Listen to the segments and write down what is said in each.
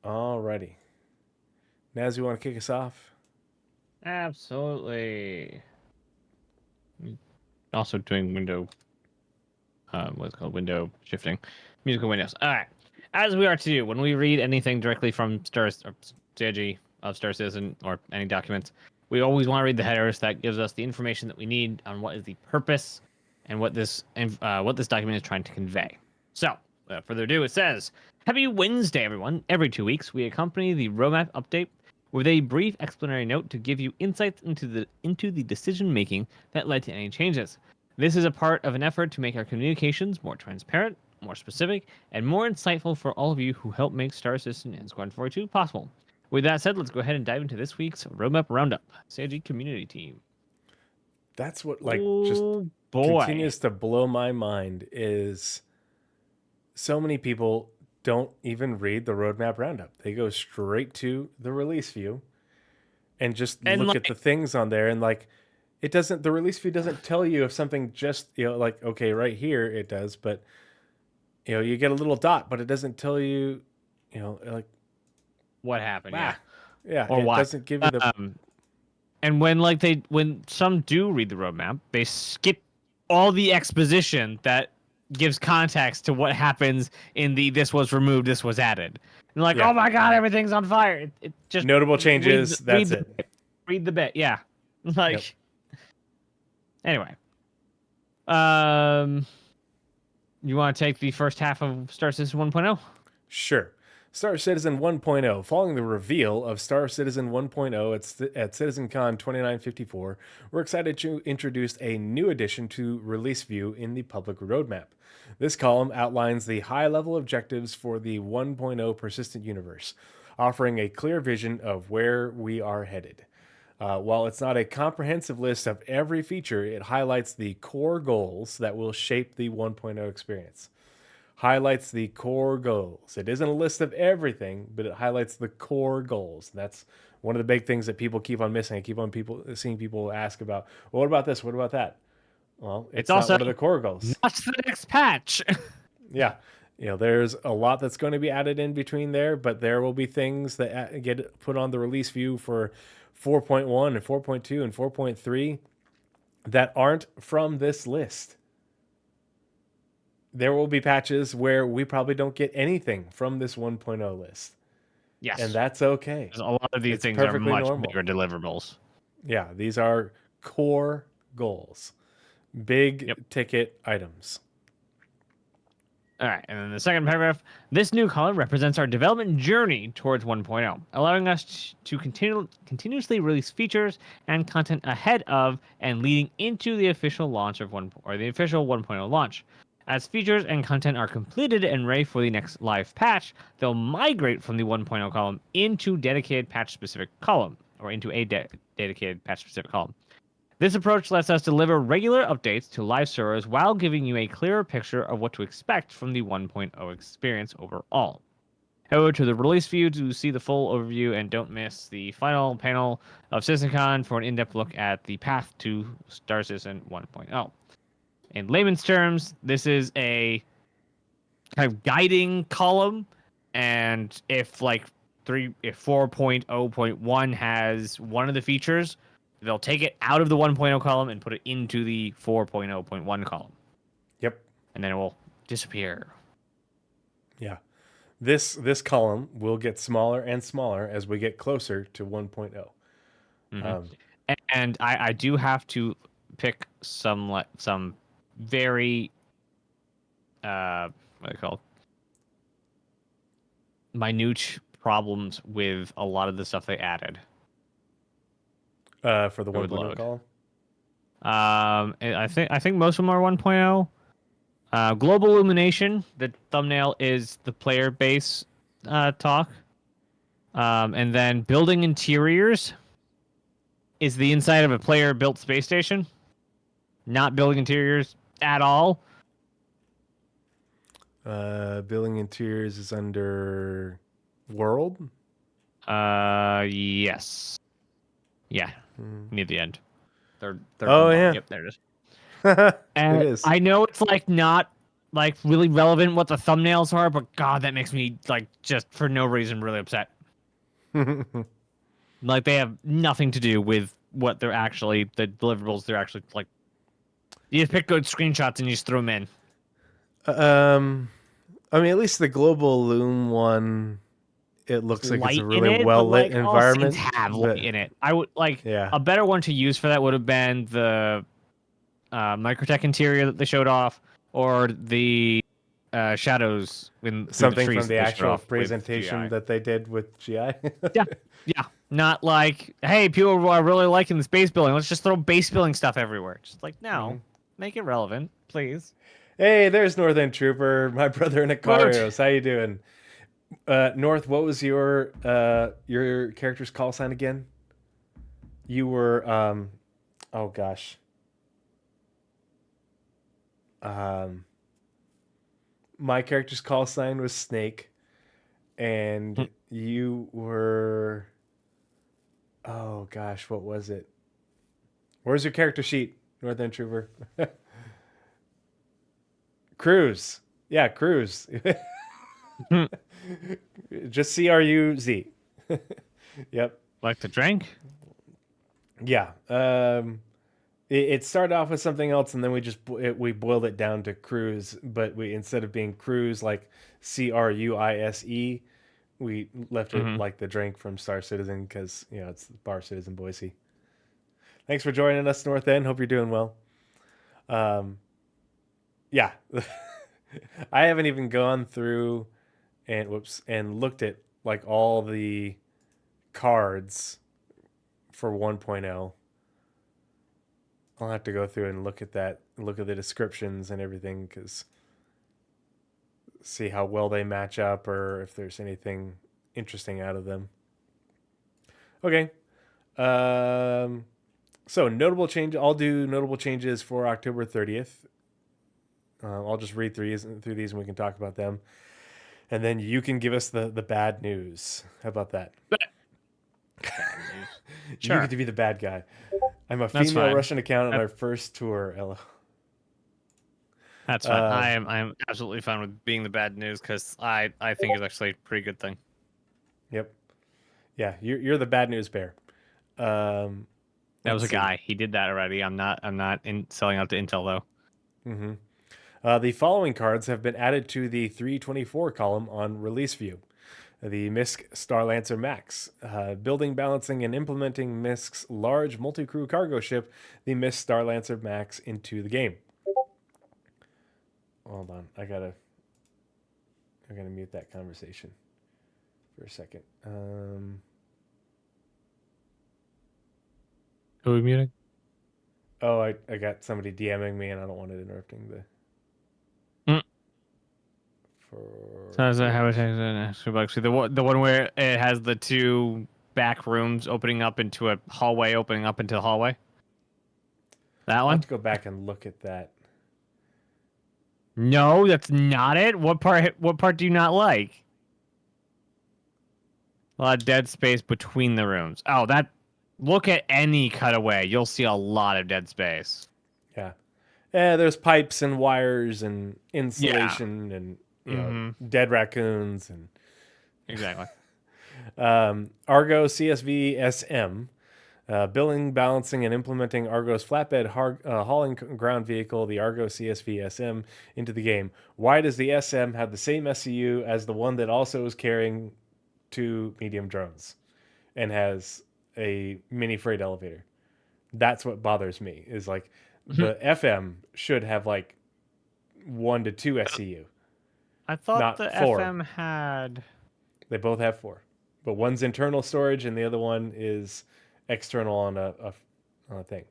Alrighty. Naz, you want to kick us off? Absolutely. Also doing window, what's called window shifting, musical windows. All right. As we are to do when we read anything directly from CG of Star Citizen or any documents, we always want to read the headers. That gives us the information that we need on what is the purpose and what this document is trying to convey. So, without further ado, it says, "Happy Wednesday, everyone! Every 2 weeks, we accompany the roadmap update with a brief explanatory note to give you insights into the decision making that led to any changes. This is a part of an effort to make our communications more transparent, more specific, and more insightful for all of you who help make Star Citizen and Squadron 42 possible." With that said, let's go ahead and dive into this week's Roadmap Roundup. CIG Community Team. That's what just Oh boy. continues to blow my mind is so many people don't even read the roadmap roundup. They go straight to the release view and just And look at like, the things on there and the release view doesn't tell you if something just, okay, right here it does, but you get a little dot, but it doesn't tell you, like, what happened? Yeah. yeah, Or it why? doesn't give you the And when some do read the roadmap, they skip all the exposition that gives context to what happens in the "this was removed, this was added." And like, yeah, oh my god, everyth's on fire. It just notable read changes. That's the it. bit. Read the bit. Yeah. Yep. Like anyway. Um you want to take the first half of Star Citizen 1.0? Sure. Star Citizen 1.0. Following the reveal of Star Citizen 1.0 at CitizenCon 2954, we're excited to introduce a new addition to Release View in the public roadmap. This column outlines the high-level objectives for the 1.0 persistent universe, offering a clear vision of where we are headed. While it's not a comprehensive list of every feature, it highlights the core goals that will shape the 1.0 experience. Highlights the core goals. It isn't a list of everything, but it highlights the core goals. That's one of the big things that people keep on missing. I keep on seeing people ask about, well, what about this? What about that? Well, It's it's not also one of the core goals. not the next patch. Yeah. There's a lot that's going to be added in between there, but there will be things that get put on the release view for 4.1 and 4.2 and 4.3 that aren't from this list. There will be patches where we probably don't get anything from this 1.0 list. Yes. And that's okay. A lot of these It's things are perfectly much normal. bigger deliverables. Yeah, these are core goals, big ticket items. All right, and then the second paragraph, this new column represents our development journey towards 1.0, allowing us to continuously release features and content ahead of and leading into the official launch of the official 1.0 launch. As features and content are completed and ready for the next live patch, they'll migrate from the 1.0 column into dedicated patch specific column or into a dedicated patch specific column. This approach lets us deliver regular updates to live servers while giving you a clearer picture of what to expect from the 1.0 experience overall. Head over to the release view to see the full overview and don't miss the final panel of CitizenCon for an in-depth look at the path to Star Citizen 1.0. In layman's terms, this is a kind of guiding column, and if 4.0.1 has one of the features, they'll take it out of the 1.0 column and put it into the 4.0.1 column. Yep. And then it will disappear. Yeah. This column will get smaller and smaller as we get closer to 1.0. Mm-hmm. And I do have to pick some very what do you call minute problems with a lot of the stuff they added. For the It would 1.0 load. column. I think most of them are 1.0. Global illumination. The thumbnail is the player base talk. And then building interiors is the inside of a player built space station. Not building interiors at all. Building interiors is under world. Yes. Yeah. Near the end. Third Oh, from yeah. Yep, there it is. It And is. I know it's like not like really relevant what the thumbnails are, but God, that makes me like just for no reason really upset. Like they have nothing to do with what they're actually the deliverables they're actually like. You just pick good screenshots and you just throw them in. I mean, at least the global loom one, it looks like it's a Light in really it, but well lit like all scenes environment. have light But in it. I would like yeah, a better one to use for that would have been the Microtech interior that they showed off, or the shadows in through the something trees from that the they showed actual off with presentation GI. that they did with GI. Yeah, yeah. Not like, hey, people are really liking this base building. Let's just throw base building stuff everywhere. Just like, no, make it relevant, please. Hey, there's Northern Trooper, my brother in Good. Icarios. How you doing? North, what was your character's call sign again? You were oh gosh. Um my character's call sign was Snake, and you were, oh gosh, what was it? Where's your character sheet, Northern Trooper? Cruz. Yeah, Cruz. Just CRUZ. Yep. Like the drink? Yeah. It started off with something else, and then we boiled it down to Cruz. But we, instead of being Cruz like CRUISE, we left it like the drink from Star Citizen because it's Bar Citizen Boise. Thanks for joining us, North End. Hope you're doing well. Yeah, I haven't even gone through and looked at like all the cards for 1.0. I'll have to go through and look at that, look at the descriptions and everything, because see how well they match up or if there's anything interesting out of them. Okay. So notable change. I'll do notable changes for October 30th. I'll just read through these and we can talk about them. And then you can give us the bad news. How about that? Sure. You get to be the bad guy. I'm a That's female fine. Russian account on our first tour, Ella. That's fine. I'm absolutely fine with being the bad news because I think it's actually a pretty good thing. Yep. Yeah, you're the bad news bear. That was a see. guy. He did that already. I'm not selling out to Intel though. Mm-hmm. The following cards have been added to the 324 column on release view. The MISC Starlancer Max, building, balancing, and implementing MISC's large multi-crew cargo ship, the MISC Starlancer Max, into the game. Hold on, I gotta mute that conversation for a second. Who are we muting? Oh, I got somebody DMing me, and I don't want it interrupting the. So is that how it actually the one where it has the two back rooms opening up into a hallway, opening up into the hallway? That I'll one? have to go back and look at that. No, that's not it. What part do you not like? A lot of dead space between the rooms. Oh, that look at any cutaway. You'll see a lot of dead space. Yeah. There's pipes and wires and insulation and dead raccoons and exactly. Argo CSV SM, building, balancing, and implementing Argo's flatbed hauling ground vehicle, the Argo CSV SM, into the game. Why does the SM have the same SCU as the one that also is carrying 2 medium drones and has a mini freight elevator? That's what bothers me. Is like the FM should have like 1 to 2 SCU. I thought not the 4. FM had. They both have 4, but one's internal storage and the other one is external on a thing.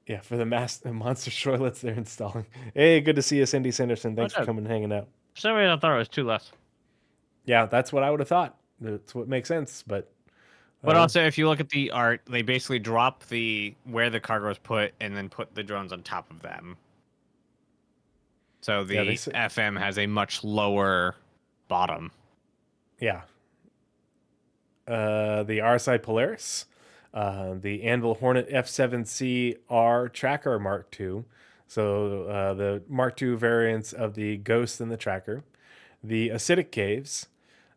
Yeah, for the monster toilets they're installing. Hey, good to see you, Cindy Sanderson. Thanks for coming and hanging out. For some reason, I thought it was 2 less. Yeah, that's what I would have thought. That's what makes sense, but. But also, if you look at the art, they basically drop where the cargo is put and then put the drones on top of them. So the FM has a much lower bottom. Yeah. The RSI Polaris, the Anvil Hornet F7C R Tracker Mark II, So the Mark II variants of the Ghost and the Tracker, the acidic caves.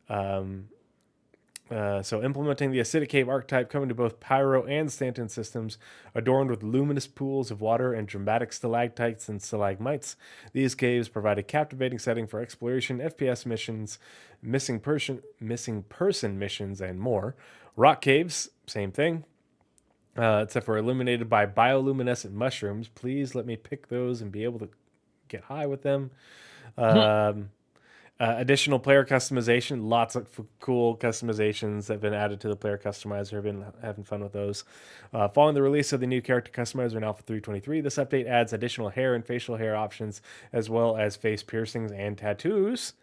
Um, so implementing the acidic cave archetype coming to both Pyro and Stanton systems, adorned with luminous pools of water and dramatic stalactites and stalagmites. These caves provide a captivating setting for exploration, FPS missions, missing person missions, and more. Rock caves, same thing. Except for illuminated by bioluminescent mushrooms. Please let me pick those and be able to get high with them. Um, additional player customization, lots of cool customizations that have been added to the player customizer. I've been having fun with those. Following the release of the new character customizer in Alpha 3.23, this update adds additional hair and facial hair options, as well as face piercings and tattoos.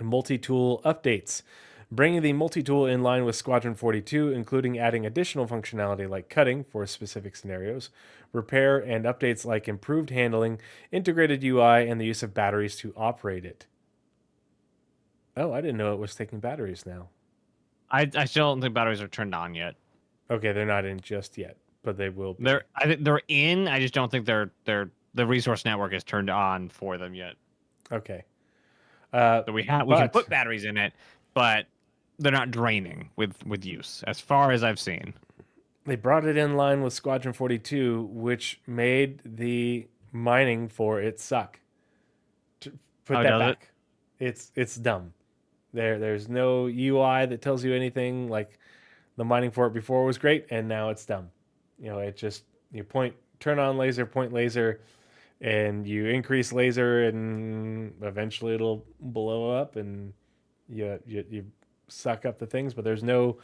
Multi-tool updates. Bringing the multi-tool in line with Squadron 42, including adding additional functionality like cutting for specific scenarios, repair, and updates like improved handling, integrated UI, and the use of batteries to operate it. Oh, I didn't know it was taking batteries now. I still don't think batteries are turned on yet. Okay, they're not in just yet, but they will be. I think they're in. I just don't think the resource network is turned on for them yet. Okay. So we can put batteries in it, but they're not draining with use, as far as I've seen. They brought it in line with Squadron 42, which made the mining for it suck. Put that back. It's dumb. There's no UI that tells you anything. Like the mining for it before was great, and now it's dumb. You know, it just you turn on laser, point laser, and you increase laser, and eventually it'll blow up, and you suck up the things. But there's no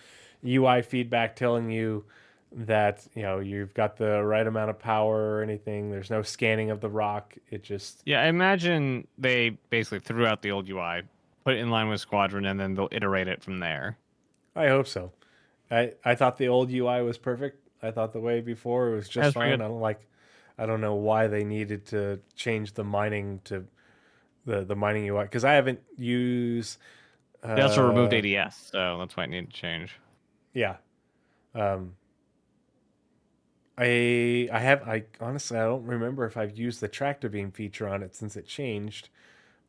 UI feedback telling you that you've got the right amount of power or anything. There's no scanning of the rock. It just I imagine they basically threw out the old UI, put it in line with Squadron, and then they'll iterate it from there. I hope so. I thought the old UI was perfect. I thought the way before it was just fine. I don't know why they needed to change the mining to the mining UI, because I haven't used. They also removed ADS, so that's why it needed to change. Yeah. I honestly I don't remember if I've used the tractor beam feature on it since it changed,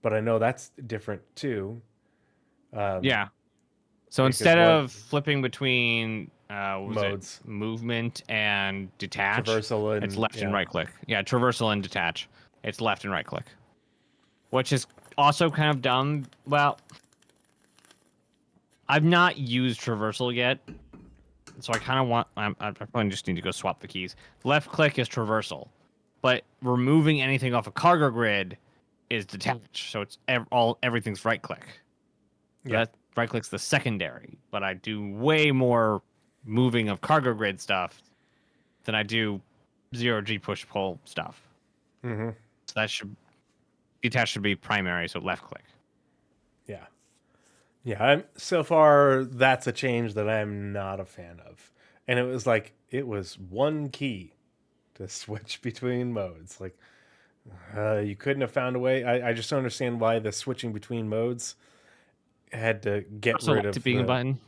but I know that's different too. Yeah. So instead of flipping between modes, movement and detach, traversal, and it's left and right click. Yeah, traversal and detach. It's left and right click, which is also kind of dumb. Well, I've not used traversal yet, so I kind of want. I probably just need to go swap the keys. Left click is traversal, but removing anything off a cargo grid is detach. So it's everything's right click. Yeah. That right click's the secondary, but I do way more moving of cargo grid stuff than I do 0G push pull stuff. Mm-hmm. So that detach should be primary, so left click. Yeah. Yeah, so far that's a change that I'm not a fan of. And it was one key to switch between modes. Like you couldn't have found a way. I just don't understand why the switching between modes had to get rid of being a button.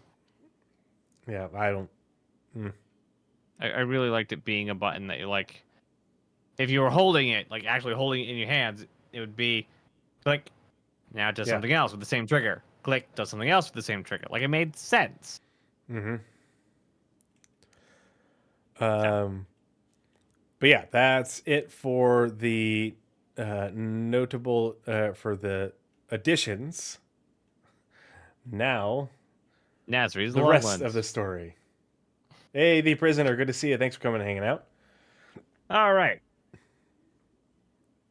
Yeah, I don't. I really liked it being a button that you like. If you were holding it, like actually holding it in your hands, it would be click. Now it does something else with the same trigger. Click, does something else with the same trigger. Like it made sense. Mm-hmm. But yeah, that's it for the notable for the additions. Now, Nazeris, the rest of the story. Hey, the prisoner, good to see you. Thanks for coming and hanging out. All right.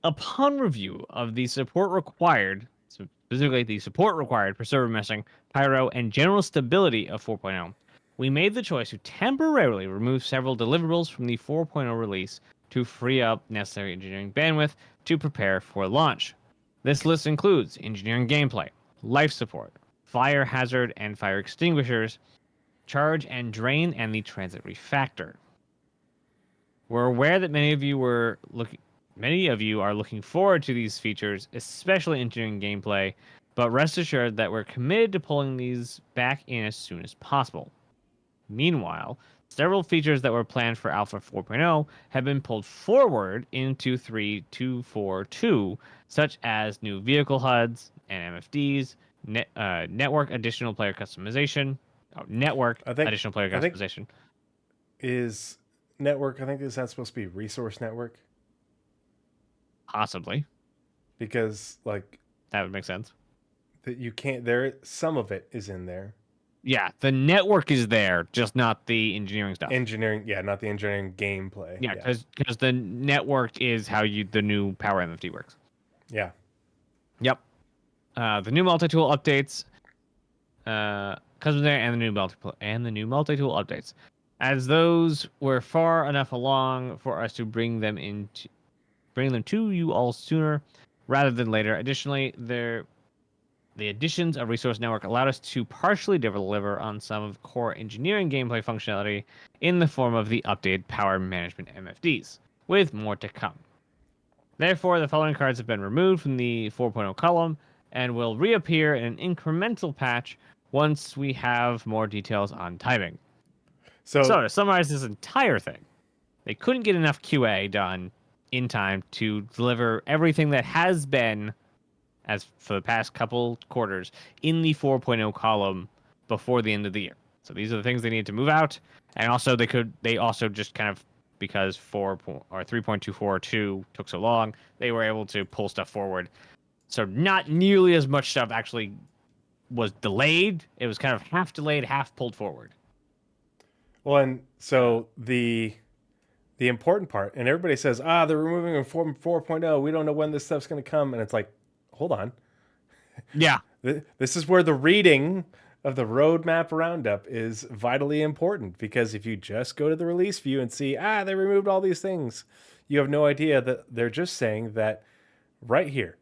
Upon review of the support required, specifically the support required for server meshing, pyro, and general stability of 4.0, we made the choice to temporarily remove several deliverables from the 4.0 release to free up necessary engineering bandwidth to prepare for launch. This list includes engineering gameplay, life support, fire hazard and fire extinguishers, charge and drain, and the transit refactor. We're aware that many of you are looking forward to these features, especially engineering gameplay, but rest assured that we're committed to pulling these back in as soon as possible. Meanwhile, Several features that were planned for Alpha 4.0 have been pulled forward into 3.2.4.2, such as new vehicle HUDs and MFDs, network additional player customization, network I think additional player I think customization. is network. I think is that supposed to be resource network Possibly. because like That would make sense. that you can't. There, some of it is in there. Yeah, the network is there, just not the engineering stuff. Engineering, yeah, not the engineering gameplay. Yeah, Yeah, because the network is how the new Power MFD works. yeah. Yep. The new multi-tool updates, custom there, and the new multi-tool updates, as those were far enough along for us to bring them to you all sooner rather than later. Additionally, the additions of Resource Network allowed us to partially deliver on some of the core engineering gameplay functionality in the form of the updated Power Management MFDs, with more to come. Therefore, the following cards have been removed from the 4.0 column and will reappear in an incremental patch once we have more details on timing. So, So to summarize this entire thing, they couldn't get enough QA done in time to deliver everything that has been, as for the past couple quarters, in the 4.0 column before the end of the year. So these are the things they need to move out, and also they also just kind of, because 3.242 took so long, they were able to pull stuff forward. So not nearly as much stuff actually was delayed. It was kind of half delayed, half pulled forward. well, and Uh, so the important part, and everybody says, they're removing it from 4.0. We don't know when this stuff's going to come, and it's like, hold on. yeah. This is where the reading of the Roadmap Roundup is vitally important, because if you just go to the release view and see, they removed all these things, you have no idea that they're just saying that right here.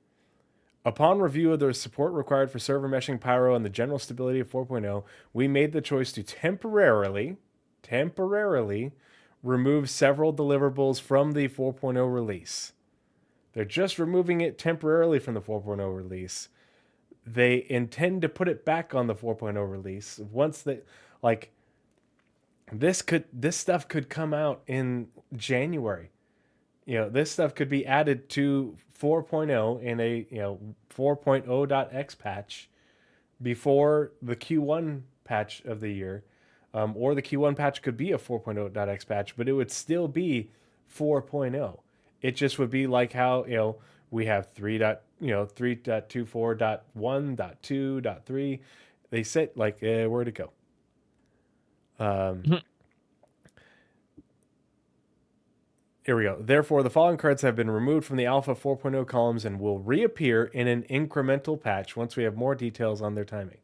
Upon review of the support required for server meshing, pyro, and the general stability of 4.0, we made the choice to temporarily remove several deliverables from the 4.0 release. They're just removing it temporarily from the 4.0 release. They intend to put it back on the 4.0 release once they, like, this stuff could come out in January. This stuff could be added to 4.0 in a 4.0.x patch before the Q1 patch of the year, or the Q1 patch could be a 4.0.x patch, but it would still be 4.0. It just would be like how we have 3.24.1.2.3. They said like where'd it go? Here we go. Therefore, the following cards have been removed from the Alpha 4.0 columns and will reappear in an incremental patch once we have more details on their timing.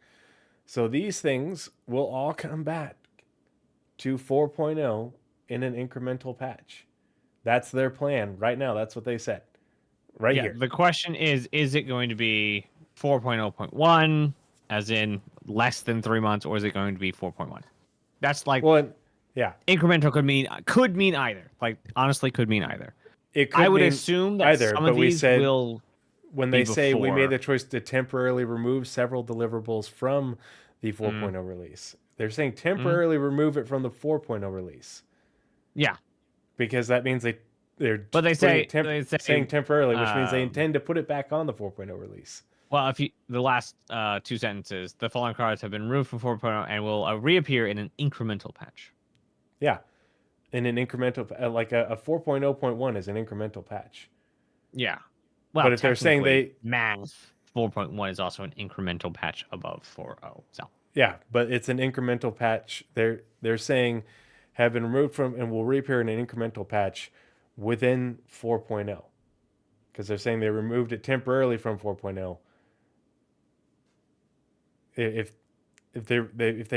So these things will all come back to 4.0 in an incremental patch. That's their plan right now. That's what they said right Yeah, here. the question is it going to be 4.0.1, as in less than 3 months, or is it going to be 4.1? That's like, Well, yeah, incremental could mean either. Like, honestly, could mean either. it I could would mean assume that either, some but of we these said will when be they say we made before. the choice to temporarily remove several deliverables from the 4.0 Mm, release. They're saying mm, temporarily remove it from the 4.0 release yeah, because that means they're but they putting it say saying temporarily, which means they um, intend to put it back on the 4.0 release. well, if you the last two sentences, the following cards have been removed from 4.0 and will reappear in an incremental patch. Yeah, in an incremental, like a 4.0.1 is an incremental patch. Yeah. Well, But if they're saying technically, they, math 4.1 is also an incremental patch above 4.0. So, yeah, but it's an incremental patch. They're saying have been removed from and will reappear in an incremental patch within 4.0 because they're saying they removed it temporarily from 4.0. If if they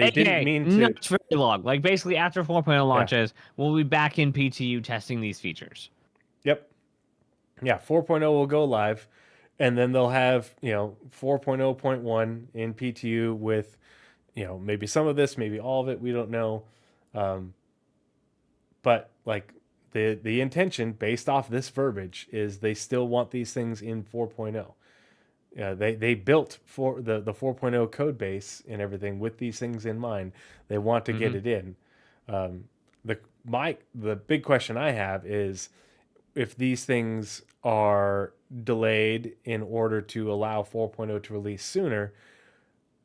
didn't AKA, mean to, not very long. Like, basically, after 4.0 yeah, launches, we'll be back in PTU testing these features. yep, yeah, 4.0 will go live, and then they'll have 4.0.1 in PTU with maybe some of this, maybe all of it. We don't know, um, but like the intention based off this verbiage is they still want these things in 4.0. They built for the 4.0 code base and everything with these things in mind. They want to get Mm-hmm. it in. The big question I have is if these things are delayed in order to allow 4.0 to release sooner,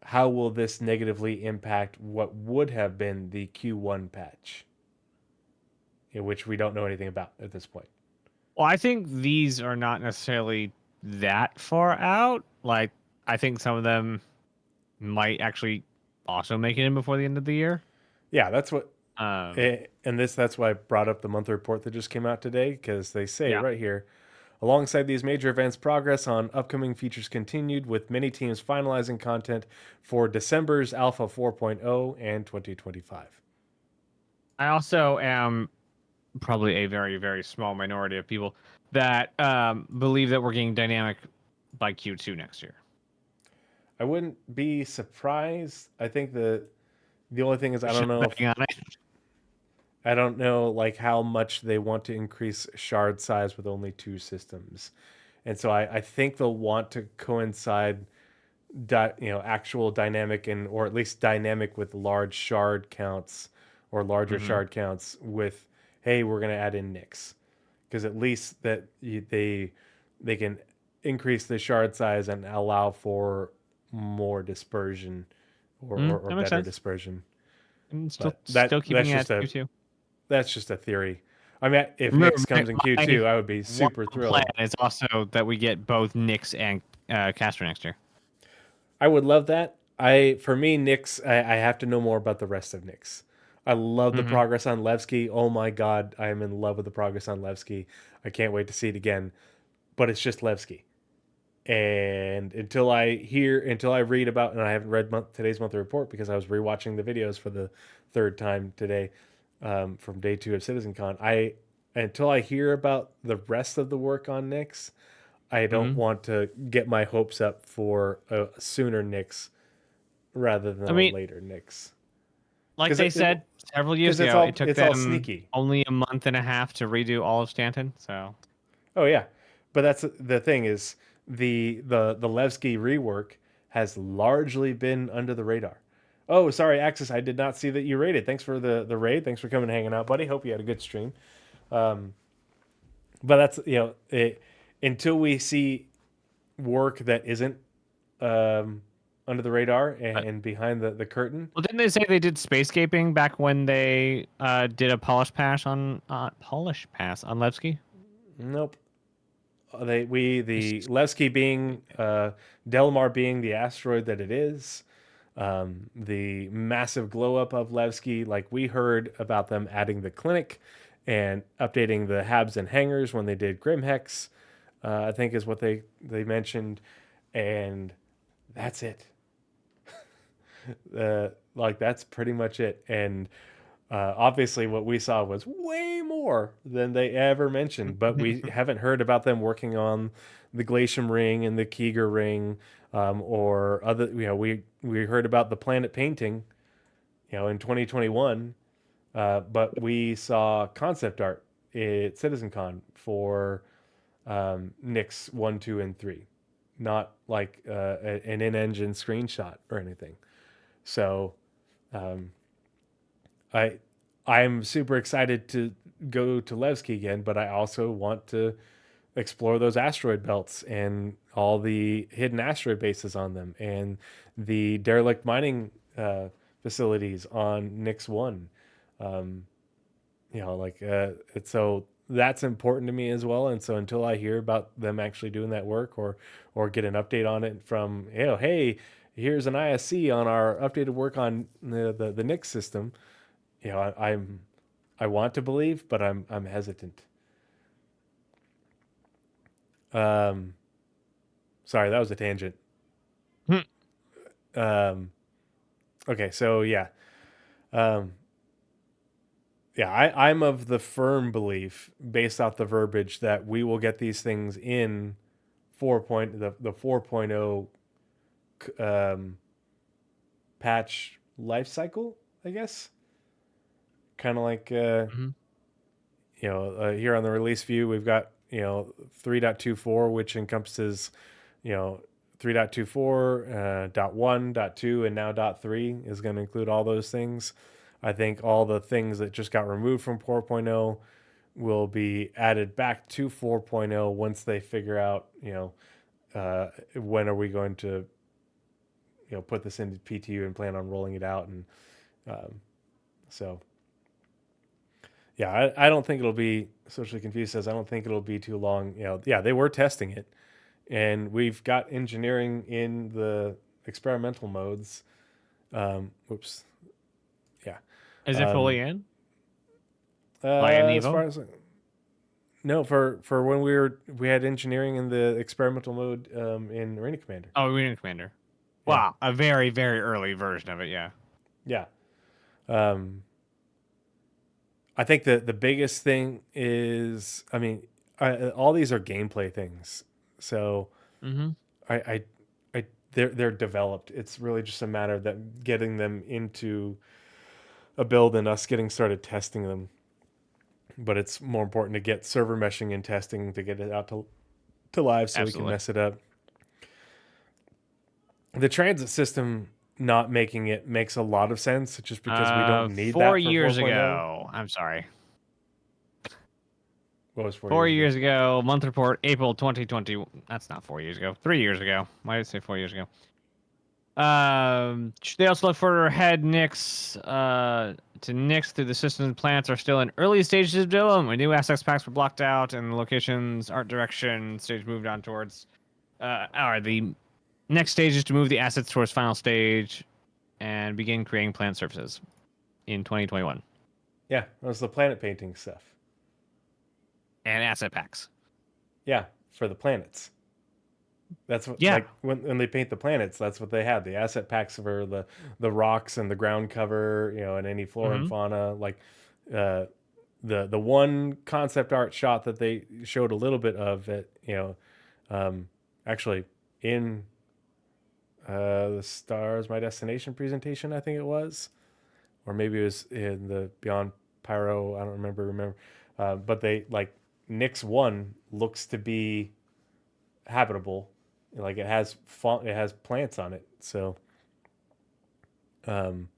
how will this negatively impact what would have been the Q1 patch, in which we don't know anything about at this point? Well, I think these are not necessarily that far out. Like, I think some of them might actually also make it in before the end of the year. Yeah, that's what. Um, And that's why I brought up the monthly report that just came out today, because they say yeah. right here, alongside these major events, progress on upcoming features continued, with many teams finalizing content for December's Alpha 4.0 and 2025. I also am probably a very, very small minority of people that believe that we're getting dynamic by Q2 next year. I wouldn't be surprised. I think the only thing is I Should don't know if betting on it. I don't know like how much they want to increase shard size with only two systems. And so I think they'll want to coincide actual dynamic and or at least dynamic with large shard counts or larger Hmm. shard counts with, hey, we're going to add in Nyx, because at least they can increase the shard size and allow for more dispersion or That makes better sense. dispersion. And still, But still keeping that's it just at a Q2. that's just a theory. I mean, if Remember, Nyx comes in my Q2, I would be super wonderful plan thrilled. is also that we get both Nyx and Caster next year. I would love that. For me, Nyx, I have to know more about the rest of Nyx. I love the Hmm. progress on Levski. Oh my god, I am in love with the progress on Levski. I can't wait to see it again. But it's just Levski. And until I read about, and I haven't read today's monthly report because I was rewatching the videos for the third time today, from day 2 of CitizenCon. Until I hear about the rest of the work on Nyx, I don't Hmm. want to get my hopes up for a sooner Nyx rather than I a mean, later Nyx. like Because they said several years because ago, it took it's all them sneaky. only a month and a half to redo all of Stanton. So, Oh yeah, but that's the thing is the Levski rework has largely been under the radar. Oh, sorry, Axis. I did not see that you raided. Thanks for the raid. Thanks for coming and hanging out, buddy. Hope you had a good stream. Um, but that's until we see work that isn't under the radar and behind the curtain. well, didn't they say they did spacescaping back when they did a polish pass on Levski? Nope. The Levski being Delmar being the asteroid that it is, the massive glow up of Levski. Like we heard about them adding the clinic and updating the habs and hangars when they did Grimhex. I think is what they mentioned, and that's it. Like that's pretty much it. And obviously, what we saw was way more than they ever mentioned, but we haven't heard about them working on the Glacium Ring and the Keeger Ring, or other. We heard about the planet painting, in 2021, but we saw concept art at CitizenCon for Nyx 1, 2, and 3, not like an in-engine screenshot or anything. So um, I I'm super excited to go to Levski again, but I also want to explore those asteroid belts and all the hidden asteroid bases on them and the derelict mining facilities on Nyx One. Um, so that's important to me as well. And so until I hear about them actually doing that work or get an update on it from, hey, here's an ISC on our updated work on the Nyx system, I want to believe, but I'm hesitant. Um, Sorry, that was a tangent. Um, okay, so um, I'm of the firm belief, based off the verbiage, that we will get these things in the 4.0 patch life cycle, I guess. Kind of like Hmm. here on the release view, we've got 3.24, which encompasses 3.24, dot 1, dot 2, and now dot 3 is going to include all those things. I think all the things that just got removed from 4.0 will be added back to 4.0 once they figure out, when are we going to, put this into PTU and plan on rolling it out. And um, so, yeah, I don't think it'll be. Socially Confused says, I don't think it'll be too long. Yeah, they were testing it, and we've got engineering in the experimental modes. Whoops. Yeah. Is it fully Um, in? Like an as far Evo? as no, for when we had engineering in the experimental mode in Arena Commander. Oh, Arena Commander. Yeah, Wow, a very, very early version of it, yeah. yeah. Um, I think the biggest thing is, I mean, all these are gameplay things, so Mm-hmm. I, I, they're developed. It's really just a matter of that getting them into a build and us getting started testing them. But it's more important to get server meshing and testing to get it out to live so we can Absolutely. mess it up. The transit system not making it makes a lot of sense just because we don't need 4 that for years 4.0. ago. I'm sorry. What was 4 4 years ago? years ago, month report, April 2020. That's not 4 years ago. 3 years ago. Why did I say 4 years ago? They also look further ahead. Nix through the systems and plants are still in early stages of development. New assets packs were blocked out, and the locations, art direction, stage moved on towards. The next stage is to move the assets towards final stage, and begin creating plant surfaces in 2021 Yeah, that was the planet painting stuff. and asset packs. Yeah, for the planets. That's what, Yeah. like when they paint the planets, that's what they had. The asset packs for the rocks and the ground cover, and any flora and Mm-hmm. fauna. Like uh, the one concept art shot that they showed a little bit of it, um, actually in the Stars My Destination presentation, I think it was, or maybe it was in the Beyond Pyro. I don't remember. But they like Nyx one looks to be habitable. Like it has plants on it. So, um,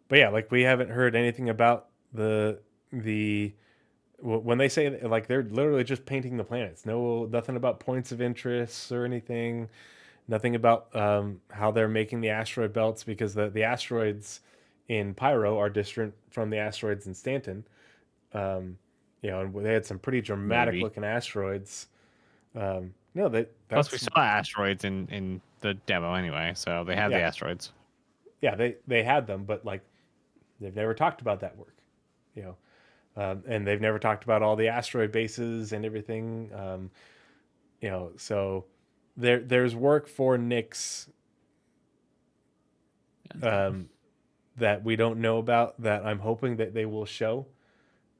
but yeah, like we haven't heard anything about the when they say like they're literally just painting the planets. Nothing about points of interest or anything. Nothing about how they're making the asteroid belts because the asteroids in Pyro are different from the asteroids in Stanton. Um, and they had some pretty dramatic Maybe. looking asteroids. No, Plus, we that's saw asteroids in the demo anyway, so they have the yeah, asteroids. yeah. They had them, but like they've never talked about that work. You know, and they've never talked about all the asteroid bases and everything. So there's work for Nyx um, that we don't know about that I'm hoping that they will show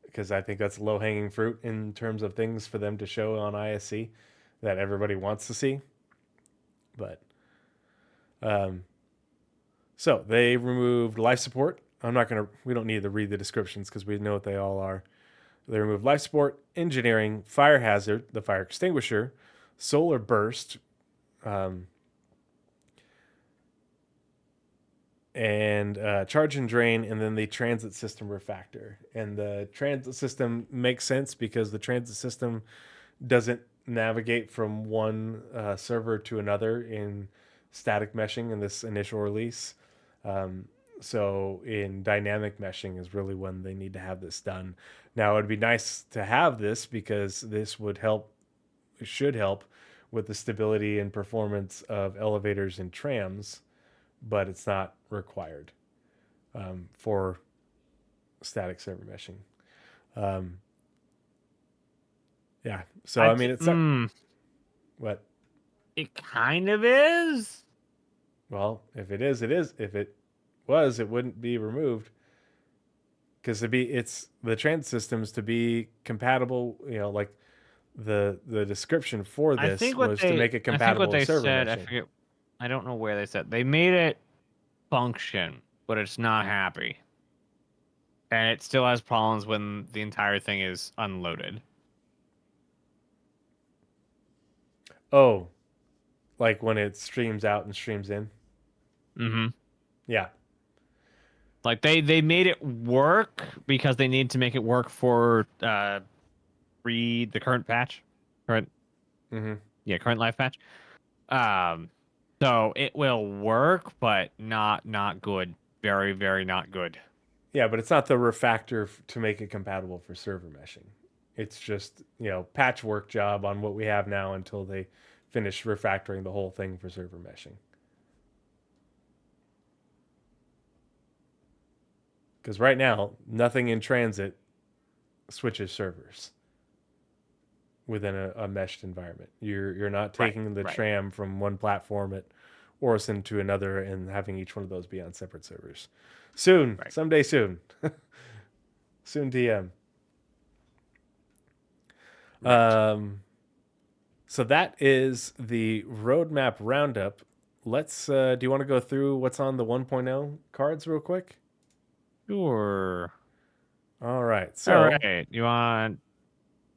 because I think that's low hanging fruit in terms of things for them to show on ISC that everybody wants to see. But um, so they removed life support. We don't need to read the descriptions because we know what they all are. They removed life support, engineering, fire hazard, the fire extinguisher, solar burst, um, and charge and drain, and then the transit system refactor. And the transit system makes sense because the transit system doesn't navigate from one server to another in static meshing in this initial release. So in dynamic meshing is really when they need to have this done. Now it'd be nice to have this because this should help with the stability and performance of elevators and trams, but it's not required for static server meshing. Um, yeah. So I mean, it's not what. It kind of is. Well, if it is, it is. If it was, it wouldn't be removed because it's the trans systems to be compatible. Like the description for this was to make it I think what compatible with they server said, I meshing. forget, I don't know where they said. They made it function, but it's not happy. And it still has problems when the entire thing is unloaded. Oh, like when it streams out and streams in. Mm-hmm. Yeah, Like they made it work because they need to make it work for the current patch, current Mm-hmm. current life patch. Um, so it will work, but not good. Very very not good. Yeah, but it's not the refactor to make it compatible for server meshing. It's just, patchwork job on what we have now until they finish refactoring the whole thing for server meshing. Because right now, nothing in transit switches servers within a meshed environment. You're not Right, taking the right. tram from one platform at Orison to another and having each one of those be on separate servers. Soon, Right. someday soon. Soon TM. Right. So that is the roadmap roundup. Do you want to go through what's on the 1.0 cards real quick? Sure. All right. All So, right. You want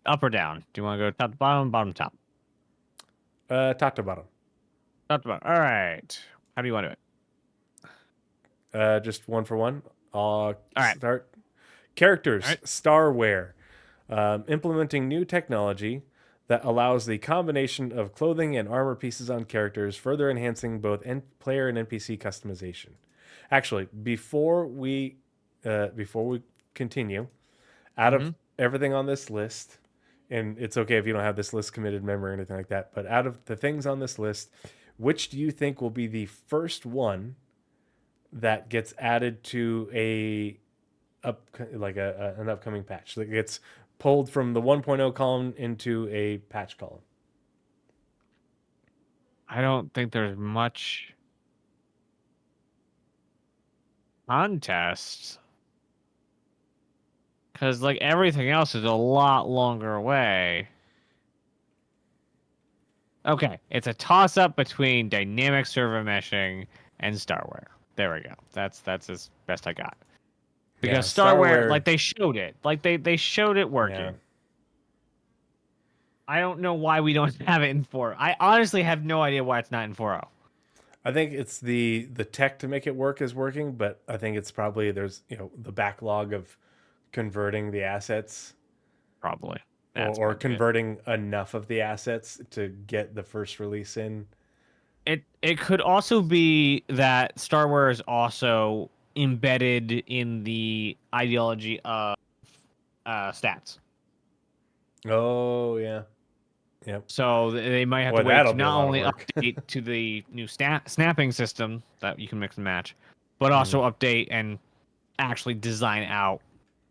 up or down? Do you want to go top to bottom, bottom top? top to bottom. Top to bottom. All right. How do you want to do it? Just one for one. I'll All right. start. All Characters, right. Starware. Implementing new technology that allows the combination of clothing and armor pieces on characters, further enhancing both player and NPC customization. Actually, before we continue, out of Mm-hmm. everything on this list, and it's okay if you don't have this list committed memory or anything like that, but out of the things on this list, which do you think will be the first one that gets added to an upcoming patch that gets pulled from the 1.0 column into a patch column? I don't think there's much contest because like everything else is a lot longer away. Okay, it's a toss up between dynamic server meshing and Starware. There we go. That's as best I got. Yeah, Because Starware, like Starware. they showed it, like they showed it Yeah, working. I don't know why we don't have it in 4. I honestly have no idea why it's not in 4.0. I think it's the tech to make it work is working, but I think it's probably there's the backlog of converting the assets Probably. or, That's or might be it. converting enough of the assets to get the first release in. It could also be that Starware is also embedded in the ideology of stats. Oh yeah, yep. So they might have to Boy, wait that'll to be a not lot of only work. update to the new snapping system that you can mix and match, but Mhm. also update and actually design out.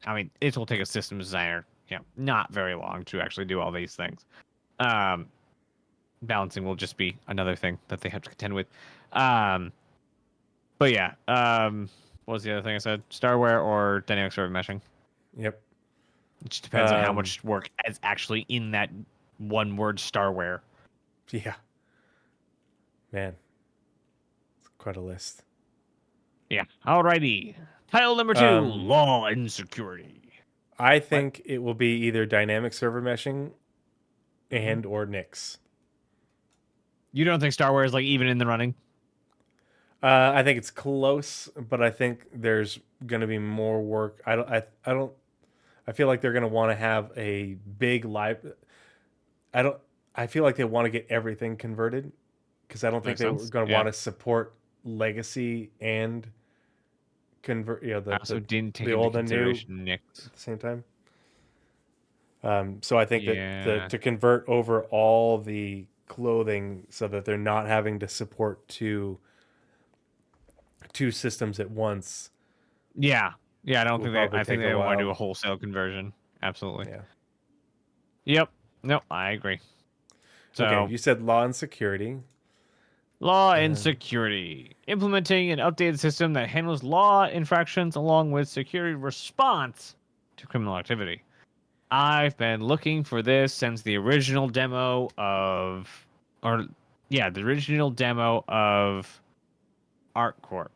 I mean, it will take a systems designer, not very long to actually do all these things. Um, Balancing will just be another thing that they have to contend with. Um, but yeah, what was the other thing I said? Starware or dynamic server meshing? Yep. It just depends on how Um, much work is actually in that one word Starware. yeah, man, it's quite a list. Yeah. Alrighty. Title number 2: Um, Law and Security. I What? think it will be either dynamic server meshing Hmm. and or Nix. You don't think Starware is like even in the running? I think it's close, but I think there's going to be more work. I don't. I feel like they're going to want to have a big live. I don't. I feel like they want to get everything converted because I don't think Makes they were sense. going to Yeah. want to support legacy and convert. I The also didn't take the into old and new consideration Nick's. at the same time. So I think that Yeah. to convert over all the clothing so that they're not having to support two systems at once Yeah. Yeah, I don't will think they probably I think take a they want to do while. a wholesale conversion. Absolutely. Yeah. Yep. No, I agree. Okay. So, You said law and security. law and Uh, security. Implementing an updated system that handles law infractions along with security response to criminal activity. I've been looking for this since the original demo of, or yeah, the original demo of ArtCorp,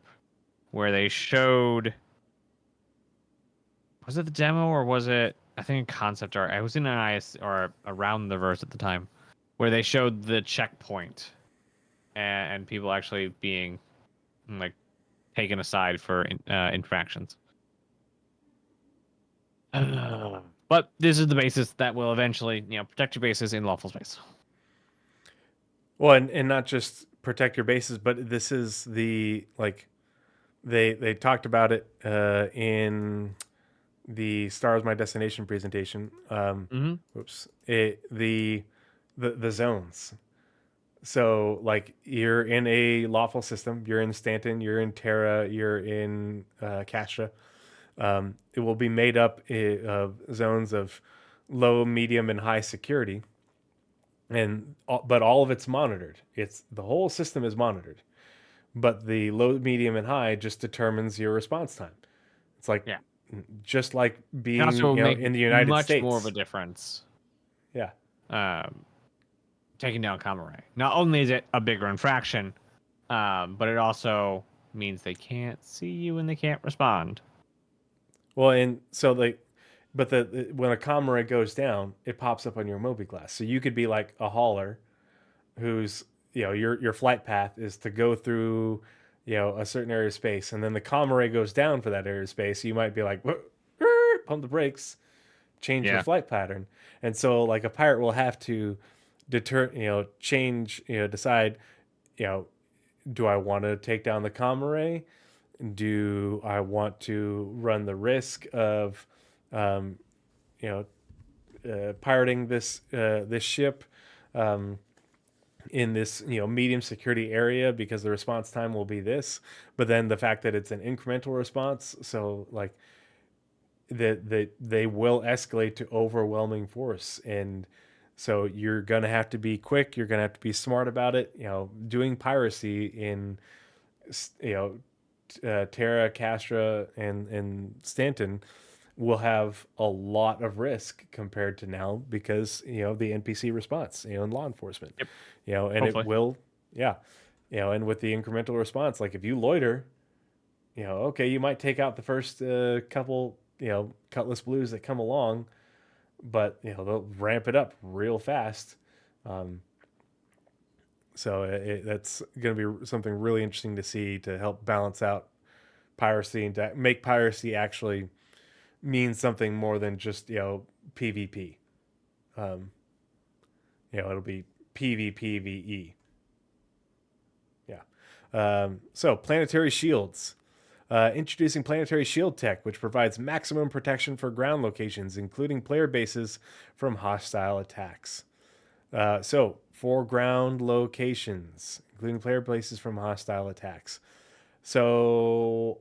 where they showed, was it the demo or was it, I think concept art? I was in an IS or around the verse at the time, where they showed the checkpoint and people actually being like taken aside for infractions. But this is the basis that will eventually, protect your bases in lawful space. Well, and not just protect your bases, but this is the like they talked about it in the Stars My Destination presentation. Mm-hmm. The zones. So like you're in a lawful system, you're in Stanton, you're in Terra, you're in Castra. It will be made up of zones of low, medium, and high security, but all of it's monitored. It's the whole system is monitored, but the low, medium, and high just determines your response time. It's like Yeah. just like It also being will make in the United much more of a States. difference. Yeah. Taking down common ray. Not only is it a bigger infraction, but it also means they can't see you and they can't respond. Well, and so like, but when a comm goes down, it pops up on your Moby glass. So you could be like a hauler, who's your flight path is to go through a certain area of space, and then the comm goes down for that area of space. So you might be like, pump the brakes, change your Yeah. flight pattern, and so like a pirate will have to decide, do I want to take down the comm? Do I want to run the risk of, um, pirating this ship in this medium security area because the response time will be this, but then the fact that it's an incremental response, so like that they will escalate to overwhelming force, and so you're gonna have to be quick. You're gonna have to be smart about it. Doing piracy in Terra, Castra, and Stanton will have a lot of risk compared to now because the NPC response, in law enforcement, Yep. and it Hopefully. will, yeah, and with the incremental response, like if you loiter, okay, you might take out the first couple, Cutlass Blues that come along, but they'll ramp it up real fast. Um, so that's going to be something really interesting to see to help balance out piracy and to make piracy actually mean something more than just PvP. It'll be PvPvE. Yeah. So planetary shields. Introducing planetary shield tech, which provides maximum protection for ground locations, including player bases from hostile attacks. So for ground locations, including player bases from hostile attacks. So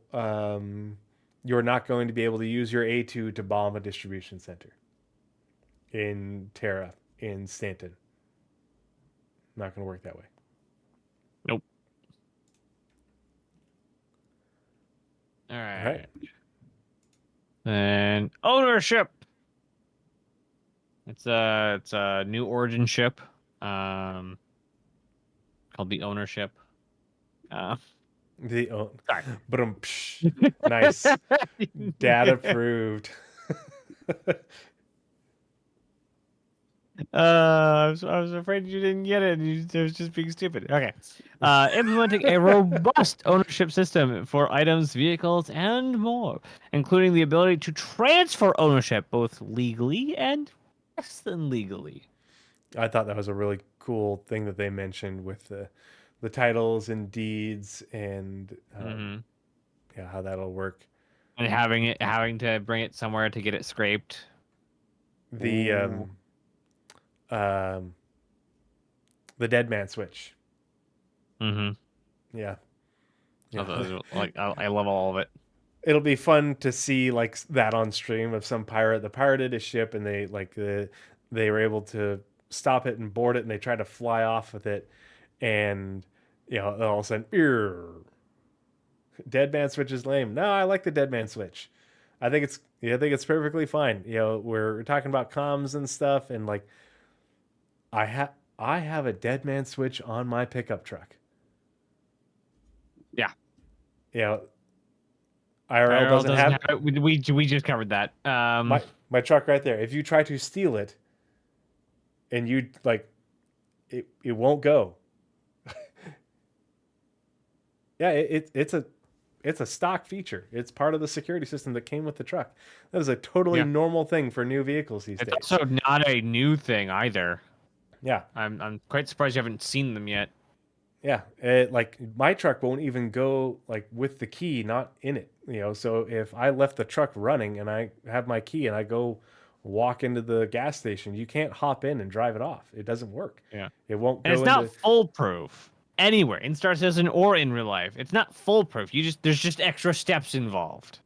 you're not going to be able to use your A2 to bomb a distribution center in Terra, in Stanton. Not going to work that way. Nope. All right. And ownership. It's a new origin ship, called the ownership. Sorry. But nice. Dad approved. I was afraid you didn't get it. It was just being stupid. Okay. Implementing a robust ownership system for items, vehicles, and more, including the ability to transfer ownership both legally and less than legally. I thought that was a really cool thing that they mentioned with the titles and deeds and yeah, how that'll work. And having to bring it somewhere to get it scraped. The the dead man switch. Yeah. I love all of it. It'll be fun to see like that on stream of some pirate that pirated a ship and they they were able to stop it and board it and they tried to fly off with it, and all of a sudden, dead man switch is lame. No, I like the dead man switch. I think it's perfectly fine. We're talking about comms and stuff, and like I have a dead man switch on my pickup truck. Yeah. IRL doesn't have it. We just covered that. My truck right there. If you try to steal it, and you like, it won't go. Yeah, it's it's a stock feature. It's part of the security system that came with the truck. That is a totally Yeah. normal thing for new vehicles these It's days. also not a new thing either. Yeah. I'm quite surprised you haven't seen them yet. Yeah, like my truck won't even go like with the key not in it, So if I left the truck running and I have my key and I go walk into the gas station, you can't hop in and drive it off. It doesn't work. Yeah. It won't And it's go not into. foolproof anywhere in Star Citizen or in real life. It's not foolproof. There's just extra steps involved.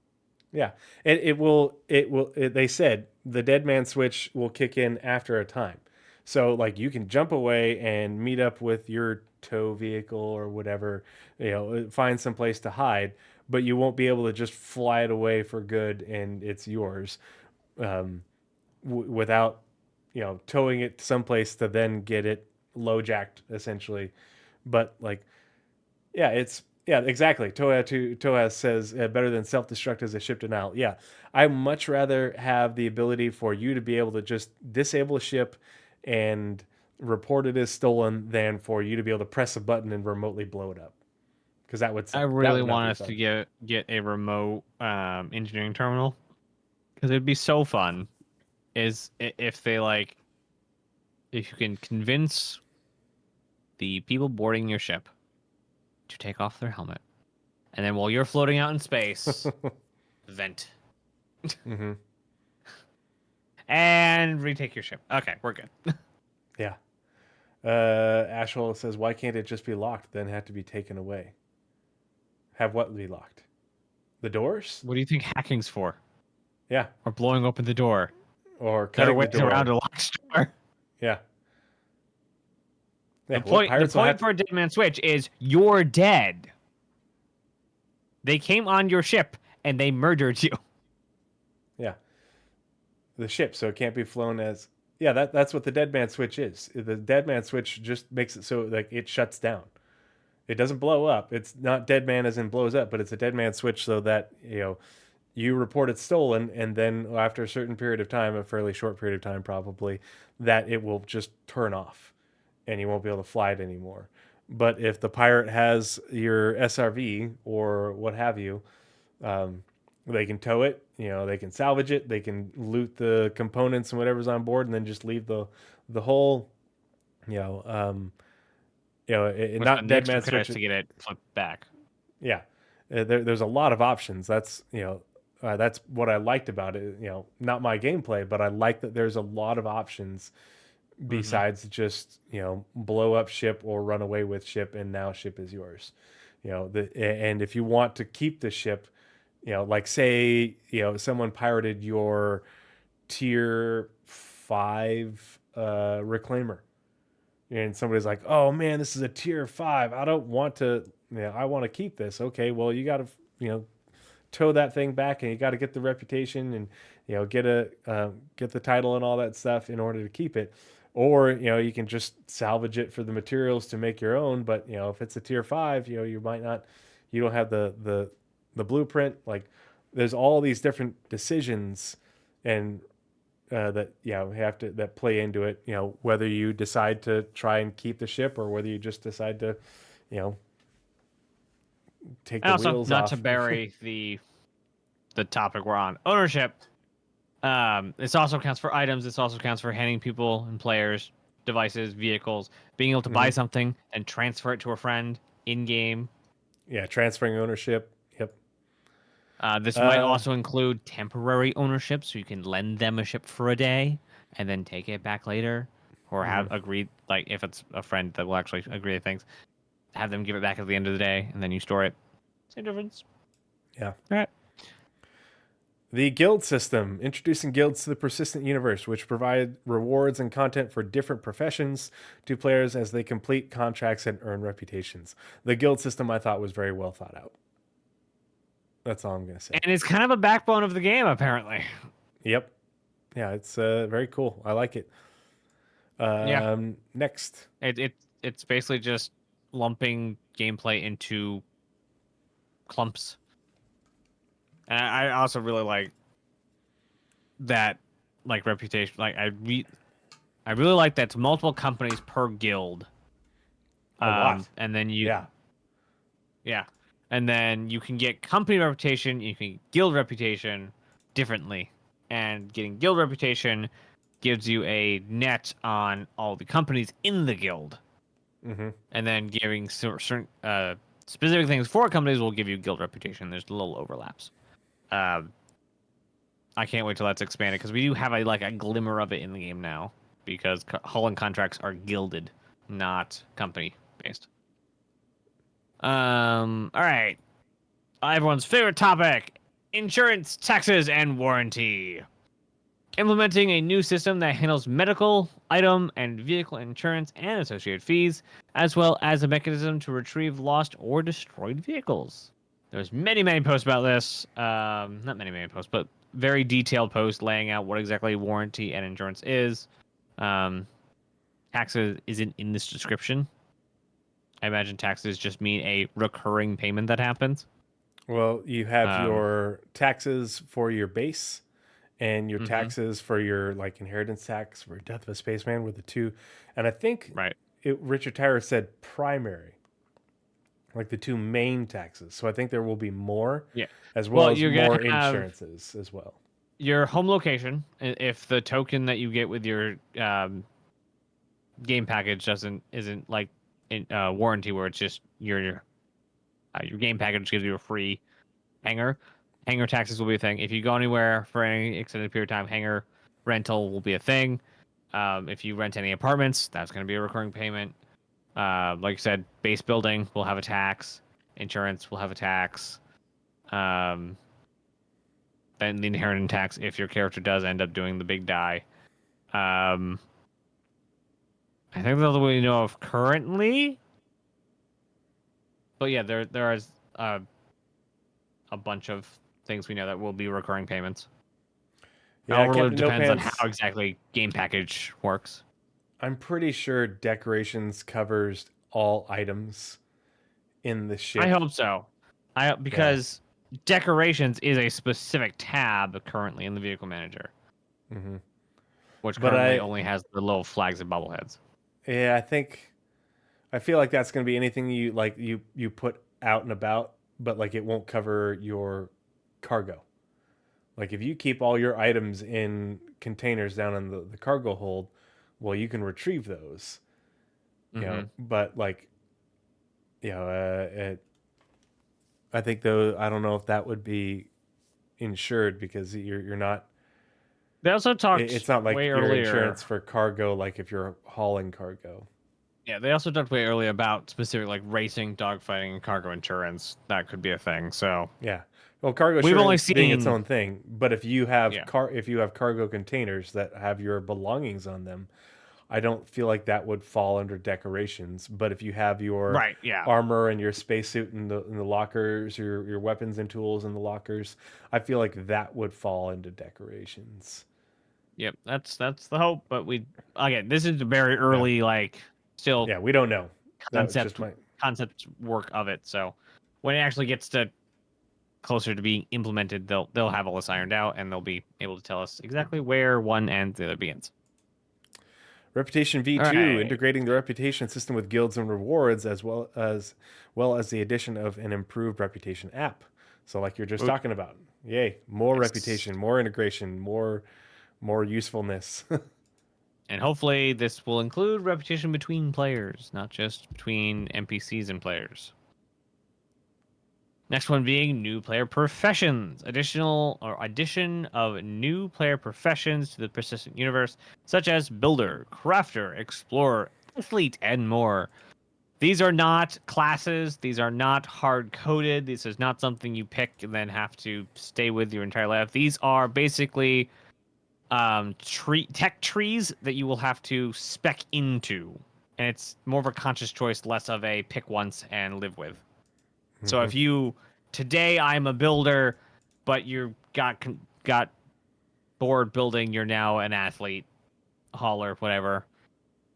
Yeah, it will. They said the dead man switch will kick in after a time, so like you can jump away and meet up with your tow vehicle or whatever, find some place to hide, but you won't be able to just fly it away for good and it's yours, without towing it someplace to then get it low jacked essentially. But like, yeah, exactly. Toaz says better than self destruct as a ship denial. Yeah, I much rather have the ability for you to be able to just disable a ship and report it as stolen than for you to be able to press a button and remotely blow it up. Because that would I suck. That really would not want be us to fun. get a remote engineering terminal because it'd be so fun. If they like if you can convince the people boarding your ship to take off their helmet, and then while you're floating out in space, vent Hmm. and retake your ship. Okay, we're good. Yeah. Ashhole says, "Why can't it just be locked? Then have to be taken away? Have what be locked? The doors? What do you think hacking's for? Yeah, Or blowing open the door? or There are cutting the ways around door? a lock door. Yeah, yeah. The What point pirates will have for a dead man switch is you're dead. They came on your ship and they murdered you. Yeah, the ship, so it can't be flown as. Yeah, that's what the dead man switch is. The dead man switch just makes it so like it shuts down. It doesn't blow up. It's not dead man as in blows up, but it's a dead man switch so that you report it stolen, and then after a certain period of time, a fairly short period of time probably, that it will just turn off, and you won't be able to fly it anymore. But if the pirate has your SRV or what have you, um, they can tow it. They can salvage it. They can loot the components and whatever's on board, and then just leave the whole, you know, um, With not the dead extra man credits switch. to get it flipped back. Yeah, there's a lot of options. That's what I liked about it. Not my gameplay, but I like that there's a lot of options Mm-hmm. besides just blow up ship or run away with ship, and now ship is yours. And if you want to keep the ship, like say someone pirated your tier 5 reclaimer, and somebody's like, oh man, this is a tier 5, I don't want to, I want to keep this. Okay, well, you got to you know tow that thing back, and you got to get the reputation, and get the title and all that stuff in order to keep it. Or you can just salvage it for the materials to make your own. But if it's a tier 5, you might not, you don't have the blueprint. Like, there's all these different decisions, and that have to that play into it. Whether you decide to try and keep the ship, or whether you just decide to you know take And the also, wheels not to off. bury the topic we're on, ownership. This also counts for items. This also counts for handing people and players devices, vehicles, being able to buy Hmm. something and transfer it to a friend in game. Yeah, transferring ownership. Yep. This might Uh, also include temporary ownership, so you can lend them a ship for a day and then take it back later, or have mhm. agreed, like if it's a friend that will actually agree to things, have them give it back at the end of the day, and then you store it. Same difference. Yeah. All right. The guild system, introducing guilds to the persistent universe, which provide rewards and content for different professions to players as they complete contracts and earn reputations. The guild system I thought was very well thought out. That's all I'm going to say. And it's kind of a backbone of the game, apparently. Yep. Yeah, it's very cool. I like it. Yeah. Next. It's basically just lumping gameplay into clumps. And I also really like that, like, reputation. Like I really like that it's multiple companies per guild. A lot. And then you Yeah. yeah. And then you can get company reputation, you can get guild reputation differently. And getting guild reputation gives you a net on all the companies in the guild. Mm-hmm. And then giving certain specific things for companies will give you guild reputation. There's little overlaps. Um, I can't wait till that's expanded because we do have a glimmer of it in the game now because hull and contracts are gilded, not company based. All right. Everyone's favorite topic: insurance, taxes, and warranty. Implementing a new system that handles medical, item, and vehicle insurance and associated fees, as well as a mechanism to retrieve lost or destroyed vehicles. There's many posts about this. Not many posts, but very detailed posts laying out what exactly warranty and insurance is. Taxes isn't in this description. I imagine taxes just mean a recurring payment that happens. Well, you have Um, your taxes for your base and your mhm, taxes for your like inheritance tax for Death of a Spaceman were the two. And I think right. Richard Tyler said primary, like the two main taxes. So I think there will be more, Yeah. as well Well, as you're gonna more have insurances as well. your home location. If the token that you get with your game package isn't like in warranty, where it's just your game package gives you a free hangar. Hangar taxes will be a thing. If you go anywhere for any extended period of time, hangar rental will be a thing. If you rent any apartments, that's going to be a recurring payment. Like I said, base building will have a tax. Insurance will have a tax. Um, then the inheritance tax if your character does end up doing the big die. Um, I think that's the way we know of currently. But yeah, there is a bunch of things we know that will be recurring payments. It Yeah, all really Captain No depends on how Pants. exactly game package works. I'm pretty sure decorations covers all items in the I ship. hope so. I Yeah. because decorations is a specific tab currently in the vehicle manager, Hmm. which But currently only has the little flags and bobbleheads. I feel like that's going to be anything you like you put out and about, but like it won't cover your cargo. Like if you keep all your items in containers down in the cargo hold, well, you can retrieve those, Hmm. But like, I think though I don't know if that would be insured because you're not. They also talked It's not like way your earlier. insurance for cargo, like if you're hauling cargo. Yeah, they also talked way earlier about specific like racing, dogfighting, and cargo insurance. That could be a thing. So Yeah. Well, cargo we've only insurance being its seen own thing, but if you have yeah. cargo containers that have your belongings on them, I don't feel like that would fall under decorations. But if you have your Right, yeah. armor and your spacesuit in the lockers, your weapons and tools in the lockers, I feel like that would fall into decorations. Yep, that's the hope. But we again, this is a very Yeah. early like still Yeah, we don't know. That was just concept my concept work of it. So when it actually gets to closer to being implemented, they'll have all this ironed out and they'll be able to tell us exactly where one ends, the other begins. Reputation All V2, right. integrating the reputation system with guilds and rewards, as the addition of an improved reputation app. So, like you're just Woot. talking about, yay, more Yes. reputation, more integration, more usefulness. And hopefully this will include repetition between players, not just between NPCs and players. Next one being new player professions. Addition of new player professions to the persistent universe, such as builder, crafter, explorer, athlete, and more. These are not classes. These are not hard coded. This is not something you pick and then have to stay with your entire life. These are basically tech trees that you will have to spec into, and it's more of a conscious choice, less of a pick once and live with. So Hmm. if you today I'm a builder, but you got bored building, you're now an athlete, hauler, whatever.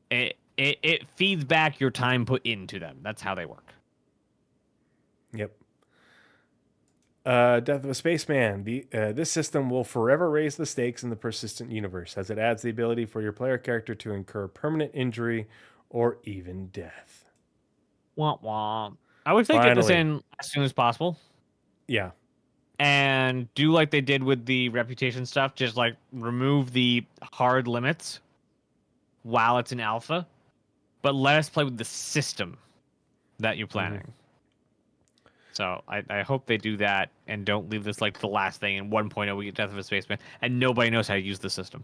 It feeds back your time put into them. That's how they work. Yep. Death of a Spaceman. This system will forever raise the stakes in the persistent universe as it adds the ability for your player character to incur permanent injury or even death. Womp womp. I wish they get this Finally. in as soon as possible Yeah. and do like they did with the reputation stuff. Just like remove the hard limits while it's in alpha, but let us play with the system that you're planning. So I hope they do that and don't leave this like the last thing in 1.0 we get Death of a Spaceman and nobody knows how to use the system.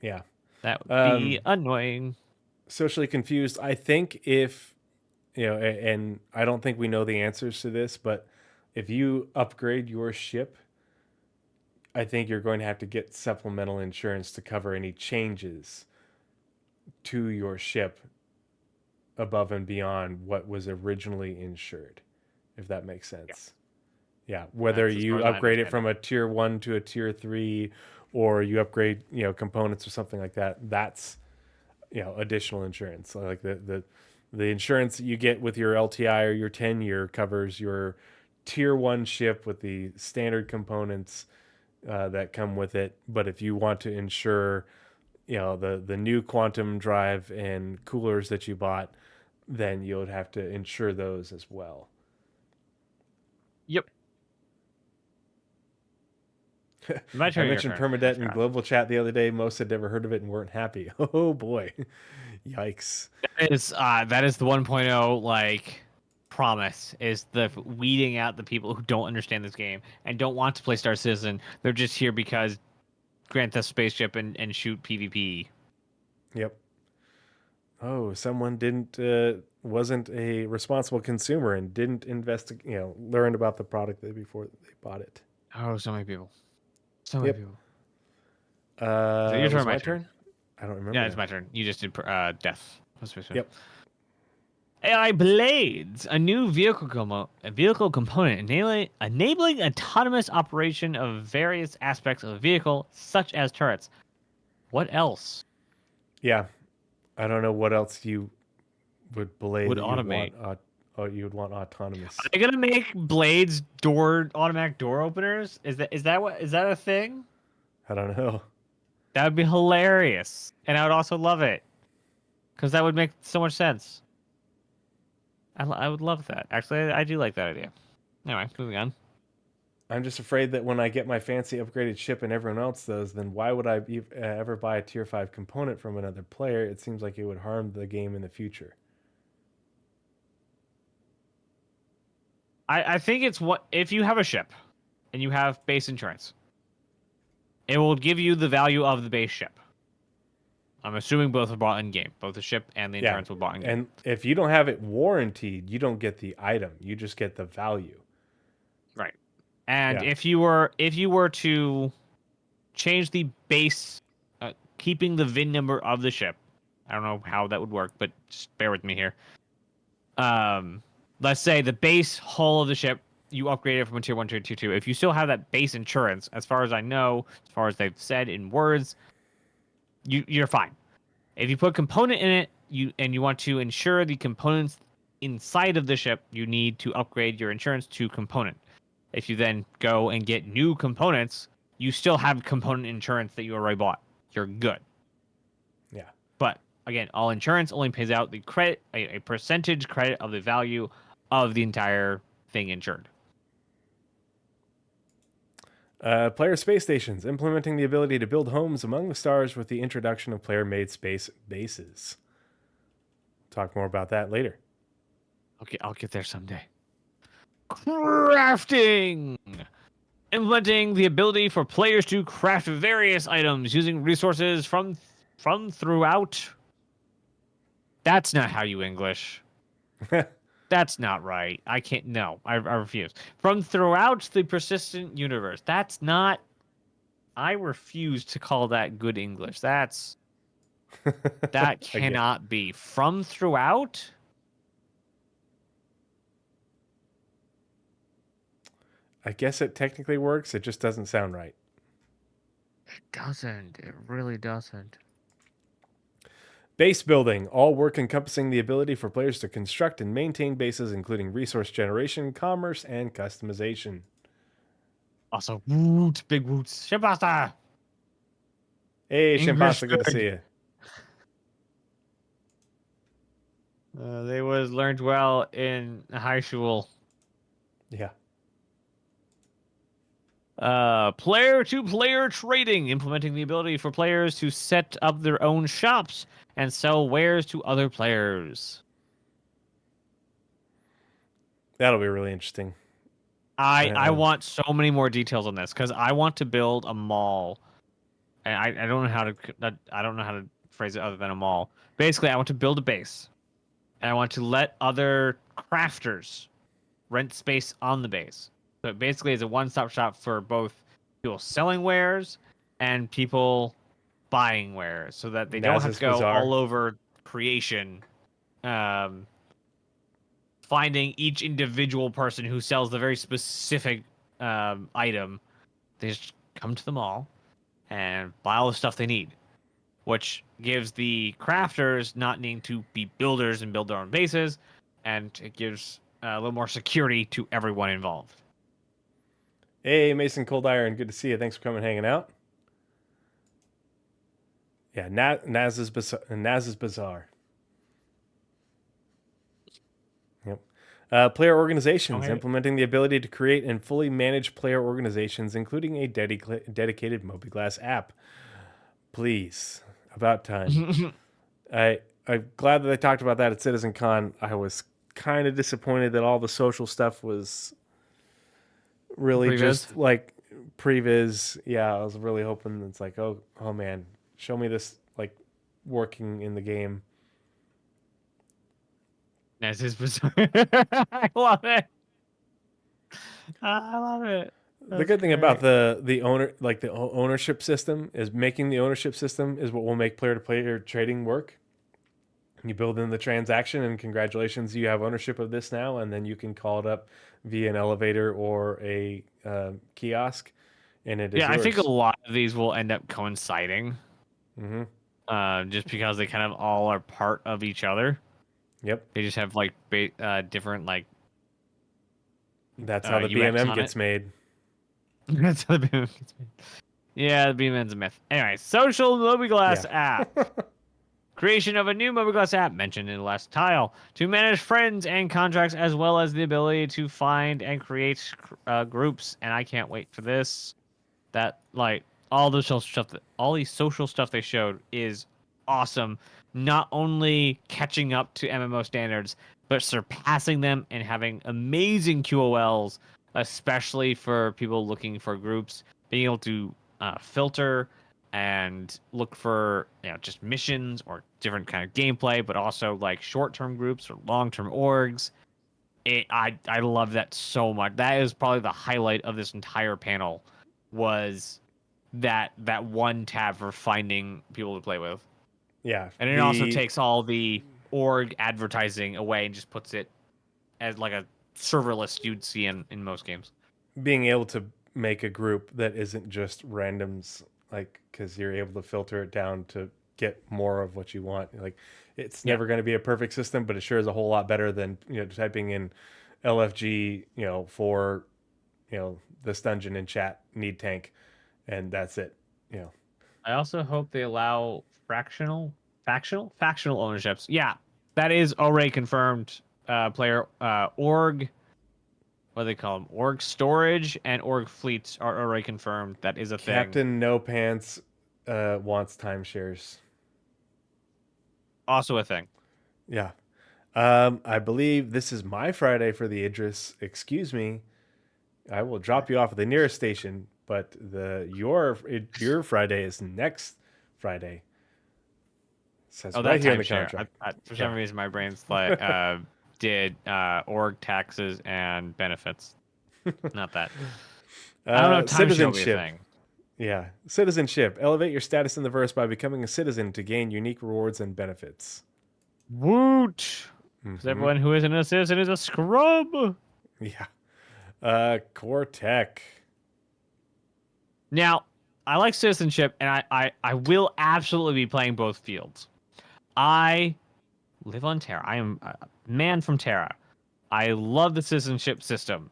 Yeah. That would be annoying. Socially confused. I think if, and I don't think we know the answers to this, but if you upgrade your ship, I think you're going to have to get supplemental insurance to cover any changes to your ship above and beyond what was originally insured, if that makes sense. Yeah, whether That's as far you as I upgrade it understand from a tier 1 to a tier 3 or you upgrade, components or something like that, that's additional insurance. So like the insurance that you get with your LTI or your 10-year covers your tier 1 ship with the standard components that come with it. But if you want to insure, the new quantum drive and coolers that you bought, then you would have to insure those as well. Yep. My I turn. Your mentioned turn. permadebt in global chat the other day. Most had never heard of it and weren't happy. Oh boy, yikes! That is the 1.0 like promise is the weeding out the people who don't understand this game and don't want to play Star Citizen. They're just here because Grand Theft Spaceship and shoot PvP. Yep. Oh, someone didn't wasn't a responsible consumer and didn't learned about the product before they bought it. Oh, so many people. So many people. So Your turn, was my my turn. turn? I don't remember. Yeah, it's now. my turn. You just did death. Yep. AI Blades, a vehicle component enabling autonomous operation of various aspects of a vehicle, such as turrets. What else Yeah. I don't know what else you would belay would that you'd automate? want. You would want autonomous. Are they gonna make Blades automatic door openers? Is that a thing? I don't know. That would be hilarious, and I would also love it because that would make so much sense. I would love that. Actually, I do like that idea. Anyway, moving on. I'm just afraid that when I get my fancy upgraded ship and everyone else does, then why would I ever buy a tier 5 component from another player? It seems like it would harm the game in the future. I think it's what if you have a ship and you have base insurance, it will give you the value of the base ship. I'm assuming both are bought in game. Both the ship and the insurance were bought in game. And if you don't have it warranted, you don't get the item. You just get the value. Right. And Yeah. if you were to change the base, keeping the VIN number of the ship, I don't know how that would work, but just bear with me here. Let's say the base hull of the ship, you upgrade it from a tier 1 to a tier 2. If you still have that base insurance, as far as I know, as far as they've said in words, you're fine. If you put a component in it, you want to insure the components inside of the ship, you need to upgrade your insurance to component. If you then go and get new components, you still have component insurance that you already bought. You're good. Yeah. But again, all insurance only pays out the credit, a percentage credit of the value of the entire thing insured. Player space stations, implementing the ability to build homes among the stars with the introduction of player-made space bases. Talk more about that later. Okay, I'll get there someday. Crafting! Implementing the ability for players to craft various items using resources from throughout. That's not how you English. That's not right. I can't. No, I refuse. From throughout the persistent universe. That's not. I refuse to call that good English. That cannot be. From throughout? I guess it technically works. It just doesn't sound right. It doesn't. It really doesn't. Base building, all work encompassing the ability for players to construct and maintain bases, including resource generation, commerce, and customization. Also, woot, big woots. Shimpasta! Hey, English Shimpasta, good to good. see you. They was learned well in high school. Yeah. Player-to-player trading, implementing the ability for players to set up their own shops and sell wares to other players. That'll be really interesting. I want so many more details on this because I want to build a mall, and I don't know how to I don't know how to phrase it other than a mall. Basically, I want to build a base, and I want to let other crafters rent space on the base. So it basically is a one-stop shop for both people selling wares and people buying wares, so that they don't have Naz's to go Bazaar. all over creation, finding each individual person who sells the very specific item. They just come to the mall and buy all the stuff they need, which gives the crafters not needing to be builders and build their own bases, and it gives a little more security to everyone involved. Hey, Mason Cold Iron, good to see you. Thanks for coming hanging out. Yeah, Naz's Bazaar. Yep. Player organizations, Okay. implementing the ability to create and fully manage player organizations, including a dedicated mobiGlass app. Please, about time. I'm glad that they talked about that at CitizenCon. I was kind of disappointed that all the social stuff was really Previz. just like previs. Yeah, I was really hoping it's like, oh man, show me this like working in the game. That's his bizarre. I love it. I love it. The good thing about the owner like the ownership system is making the ownership system is what will make player to player trading work. You build in the transaction, and congratulations, you have ownership of this now, and then you can call it up via an elevator or a kiosk, and it is Yeah, I yours. think a lot of these will end up coinciding, just because they kind of all are part of each other. Yep, They just have like different like that's how the UX BMM on gets it. made. That's how the BMM gets made. Yeah, the BMM's a myth. Anyway, social mobiGlass Yeah. app. Creation of a new mobiGlass app mentioned in the last tile to manage friends and contracts, as well as the ability to find and create groups. And I can't wait for this. That like all the social stuff, all these social stuff they showed is awesome. Not only catching up to MMO standards, but surpassing them and having amazing QOLs, especially for people looking for groups. Being able to filter and look for just missions or different kind of gameplay, but also like short-term groups or long-term orgs. I love that so much. That is probably the highlight of this entire panel, was that one tab for finding people to play with. Yeah, And it also takes all the org advertising away and just puts it as like a serverless you'd see in most games. being able to make a group that isn't just randoms, like because you're able to filter it down to get more of what you want. Like it's Yeah. never going to be a perfect system, but it sure is a whole lot better than typing in LFG for this dungeon in chat need tank, and that's it. I also hope they allow factional ownerships. Yeah, that is already confirmed. Player org, what do they call them? Org storage and org fleets are already confirmed. That is a thing. Captain No Pants wants timeshares. Also a thing. Yeah. I believe this is my Friday for the Idris. Excuse me. I will drop you off at the nearest station, but your Friday is next Friday. It says Oh, right that here in the timeshare. contract. For some reason, my brain's like did org taxes and benefits. Not that. I don't know. Timeshare will be a Citizenship. thing. Yeah, citizenship. Elevate your status in the verse by becoming a citizen to gain unique rewards and benefits. Woot! Because everyone who isn't a citizen is a scrub. Yeah. Core tech. Now, I like citizenship, and I will absolutely be playing both fields. I live on Terra. I am a man from Terra. I love the citizenship system.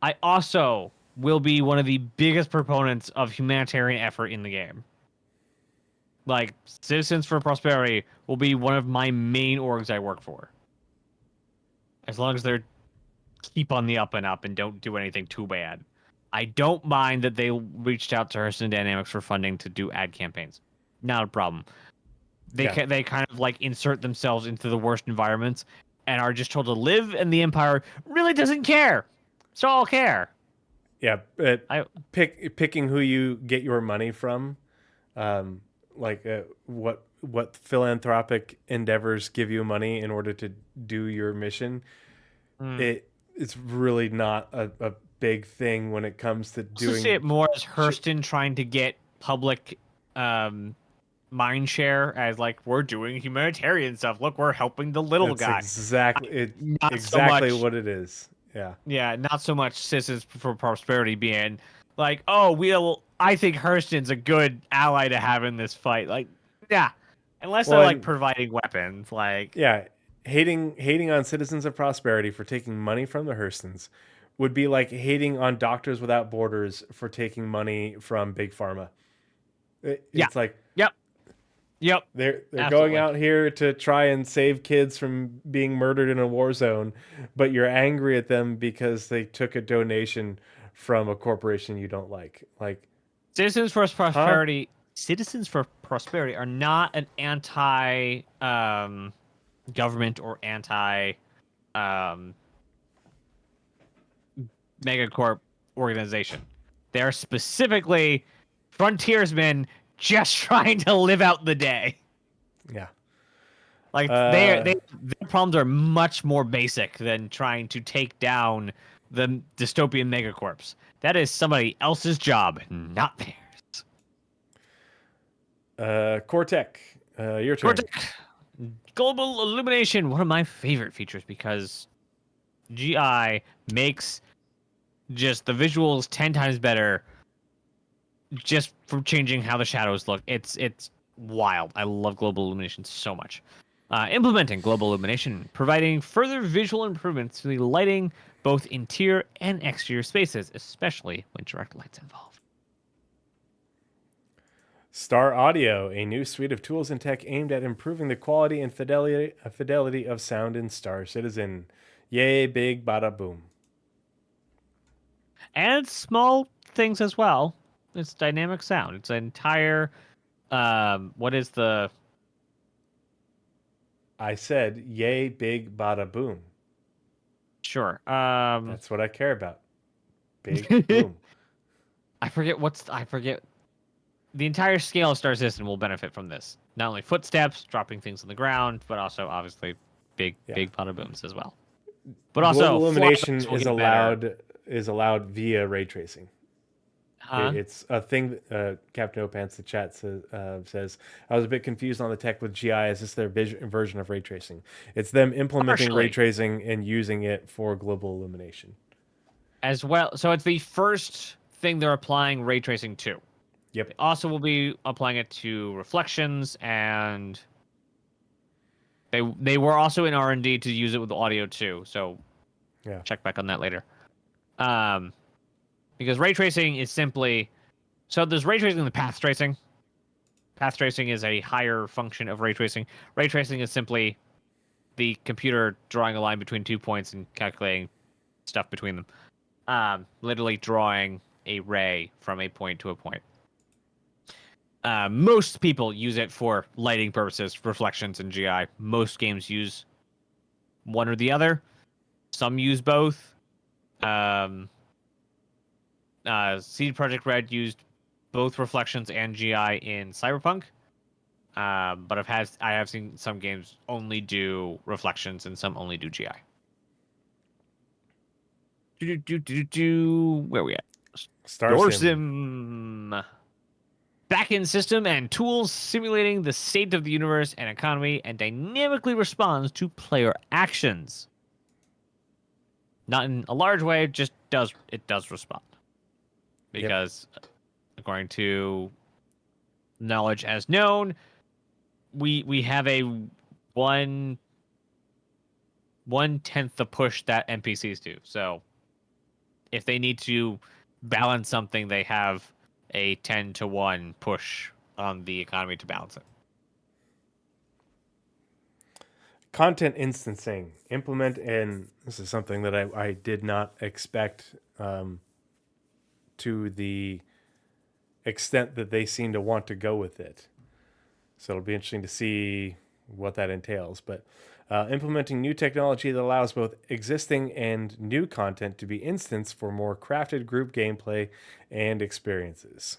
I also will be one of the biggest proponents of humanitarian effort in the game. Like, Citizens for Prosperity will be one of my main orgs I work for. As long as they're keep on the up and up and don't do anything too bad. I don't mind that they reached out to Hurston Dynamics for funding to do ad campaigns. Not a problem. They kind of like insert themselves into the worst environments and are just told to live, and the Empire really doesn't care. So I'll care. Yeah, but I picking who you get your money from, like what philanthropic endeavors give you money in order to do your mission. It's really not a big thing when it comes to also doing. see it more as Hurston trying to get public mind share, as like, we're doing humanitarian stuff. Look, we're helping the little That's guy. exactly what it is. Yeah. Yeah, not so much Citizens for Prosperity being like, oh, I think Hurston's a good ally to have in this fight. Like, yeah, unless they're like providing weapons, like, yeah, hating on Citizens of Prosperity for taking money from the Hurstons would be like hating on Doctors Without Borders for taking money from Big Pharma. It's like, yep, they're absolutely. going out here to try and save kids from being murdered in a war zone, but you're angry at them because they took a donation from a corporation you don't like. Like, Citizens for Prosperity. Citizens for Prosperity are not an anti government or anti megacorp organization. They're specifically frontiersmen just trying to live out the day. Yeah. Like, their problems are much more basic than trying to take down the dystopian megacorps. That is somebody else's job, not theirs. Cortec, your turn. Cortec. Global illumination, one of my favorite features, because GI makes just the visuals 10 times better just from changing how the shadows look. It's wild. I love global illumination so much. Implementing global illumination, providing further visual improvements to the lighting, both interior and exterior spaces, especially when direct light's involved. Star Audio, a new suite of tools and tech aimed at improving the quality and fidelity of sound in Star Citizen. Yay, big bada boom. And small things as well. It's dynamic sound. It's an entire what is the I said yay, big bada boom. Sure. That's what I care about. Big boom. I forget the entire scale of Star Citizen will benefit from this. Not only footsteps, dropping things on the ground, but also obviously big bada booms as well. But also global illumination is allowed via ray tracing. It's a thing. Captain Opants, the chat says, I was a bit confused on the tech with GI. Is this their version of ray tracing? It's them implementing ray tracing and using it for global illumination as well. So it's the first thing they're applying ray tracing to. Yep. They also will be applying it to reflections, and they were also in R&D to use it with audio too. So check back on that later. Because ray tracing is simply, so there's ray tracing and path tracing. Path tracing is a higher function of ray tracing. Ray tracing is simply the computer drawing a line between 2 points and calculating stuff between them. Literally drawing a ray from a point to a point. Most people use it for lighting purposes, reflections, and GI. Most games use one or the other. Some use both. CD Projekt Red used both reflections and GI in Cyberpunk. But I have seen some games only do reflections and some only do GI. Where are we at? Star Sim. Back-end system and tools simulating the state of the universe and economy, and dynamically responds to player actions. Not in a large way, just does respond. Because according to knowledge as known, we have a 1/10 the push that NPCs do. So if they need to balance something, they have a 10-to-1 push on the economy to balance it. Content instancing. Implement, and this is something that I did not expect to the extent that they seem to want to go with it. So it'll be interesting to see what that entails. But implementing new technology that allows both existing and new content to be instanced for more crafted group gameplay and experiences.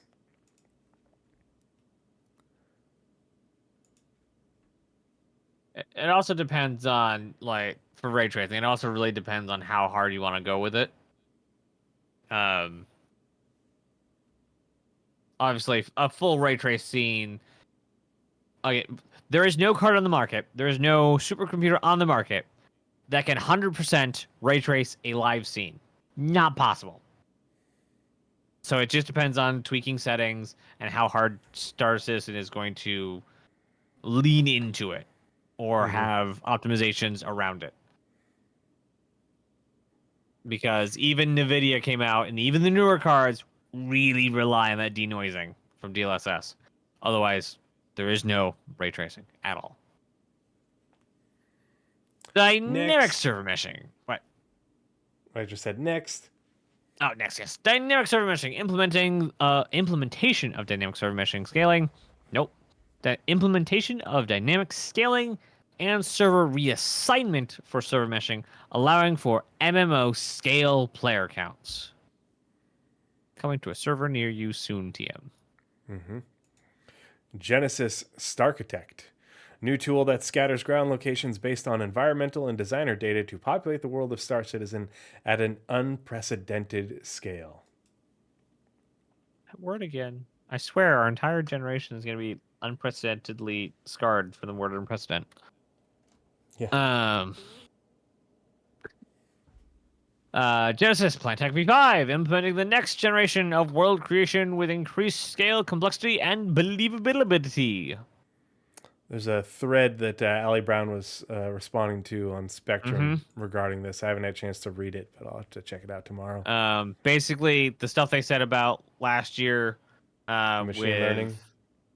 It also depends on, like, for ray tracing, it also really depends on how hard you want to go with it. Obviously, a full ray trace scene. Okay, there is no card on the market. There is no supercomputer on the market that can 100% ray trace a live scene. Not possible. So it just depends on tweaking settings and how hard Star Citizen is going to lean into it or have optimizations around it. Because even NVIDIA came out, and even the newer cards really rely on that denoising from DLSS. Otherwise, there is no ray tracing at all. Dynamic server meshing. What? I just said next. Oh, next, yes. Dynamic server meshing. Implementation of dynamic server meshing scaling. Nope. The implementation of dynamic scaling and server reassignment for server meshing, allowing for MMO scale player counts. Coming to a server near you soon, TM. Genesis Starchitect. New tool that scatters ground locations based on environmental and designer data to populate the world of Star Citizen at an unprecedented scale. That word again. I swear our entire generation is going to be unprecedentedly scarred for the word unprecedented. Yeah. Genesis Plantech V5, implementing the next generation of world creation with increased scale, complexity, and believability. There's a thread that Allie Brown was responding to on Spectrum regarding this. I haven't had a chance to read it, but I'll have to check it out tomorrow. Basically, the stuff they said about last year Machine learning.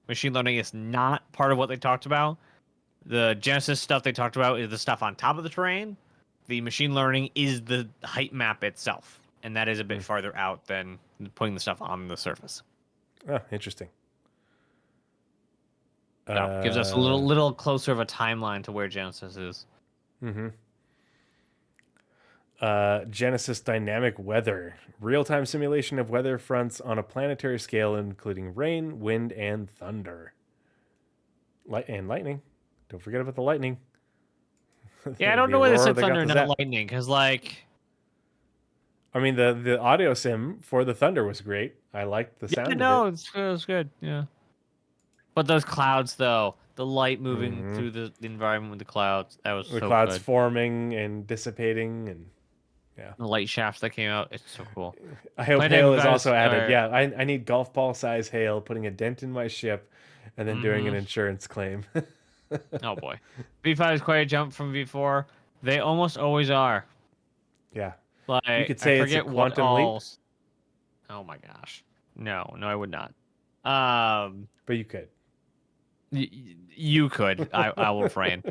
Machine learning is not part of what they talked about. The Genesis stuff they talked about is the stuff on top of the terrain. The machine learning is the height map itself, and that is a bit farther out than putting the stuff on the surface. Oh, interesting. So gives us a little closer of a timeline to where Genesis is. Genesis Dynamic Weather. Real-time simulation of weather fronts on a planetary scale, including rain, wind, and thunder. And lightning. Don't forget about the lightning. Yeah, I don't know why they said thunder, not lightning, because, like... I mean, the audio sim for the thunder was great. I liked the sound of it. It was good, yeah. But those clouds, though, the light moving through the environment with the clouds, that was so good. The clouds forming and dissipating, and yeah. The light shafts that came out, it's so cool. I hope hail is also added. Yeah, I need golf ball size hail, putting a dent in my ship, and then doing an insurance claim. Oh boy. V5 is quite a jump from V4. They almost always are. Yeah. Like, you could say it's a quantum leap. Oh my gosh. No, I would not. But you could. You could. I will refrain.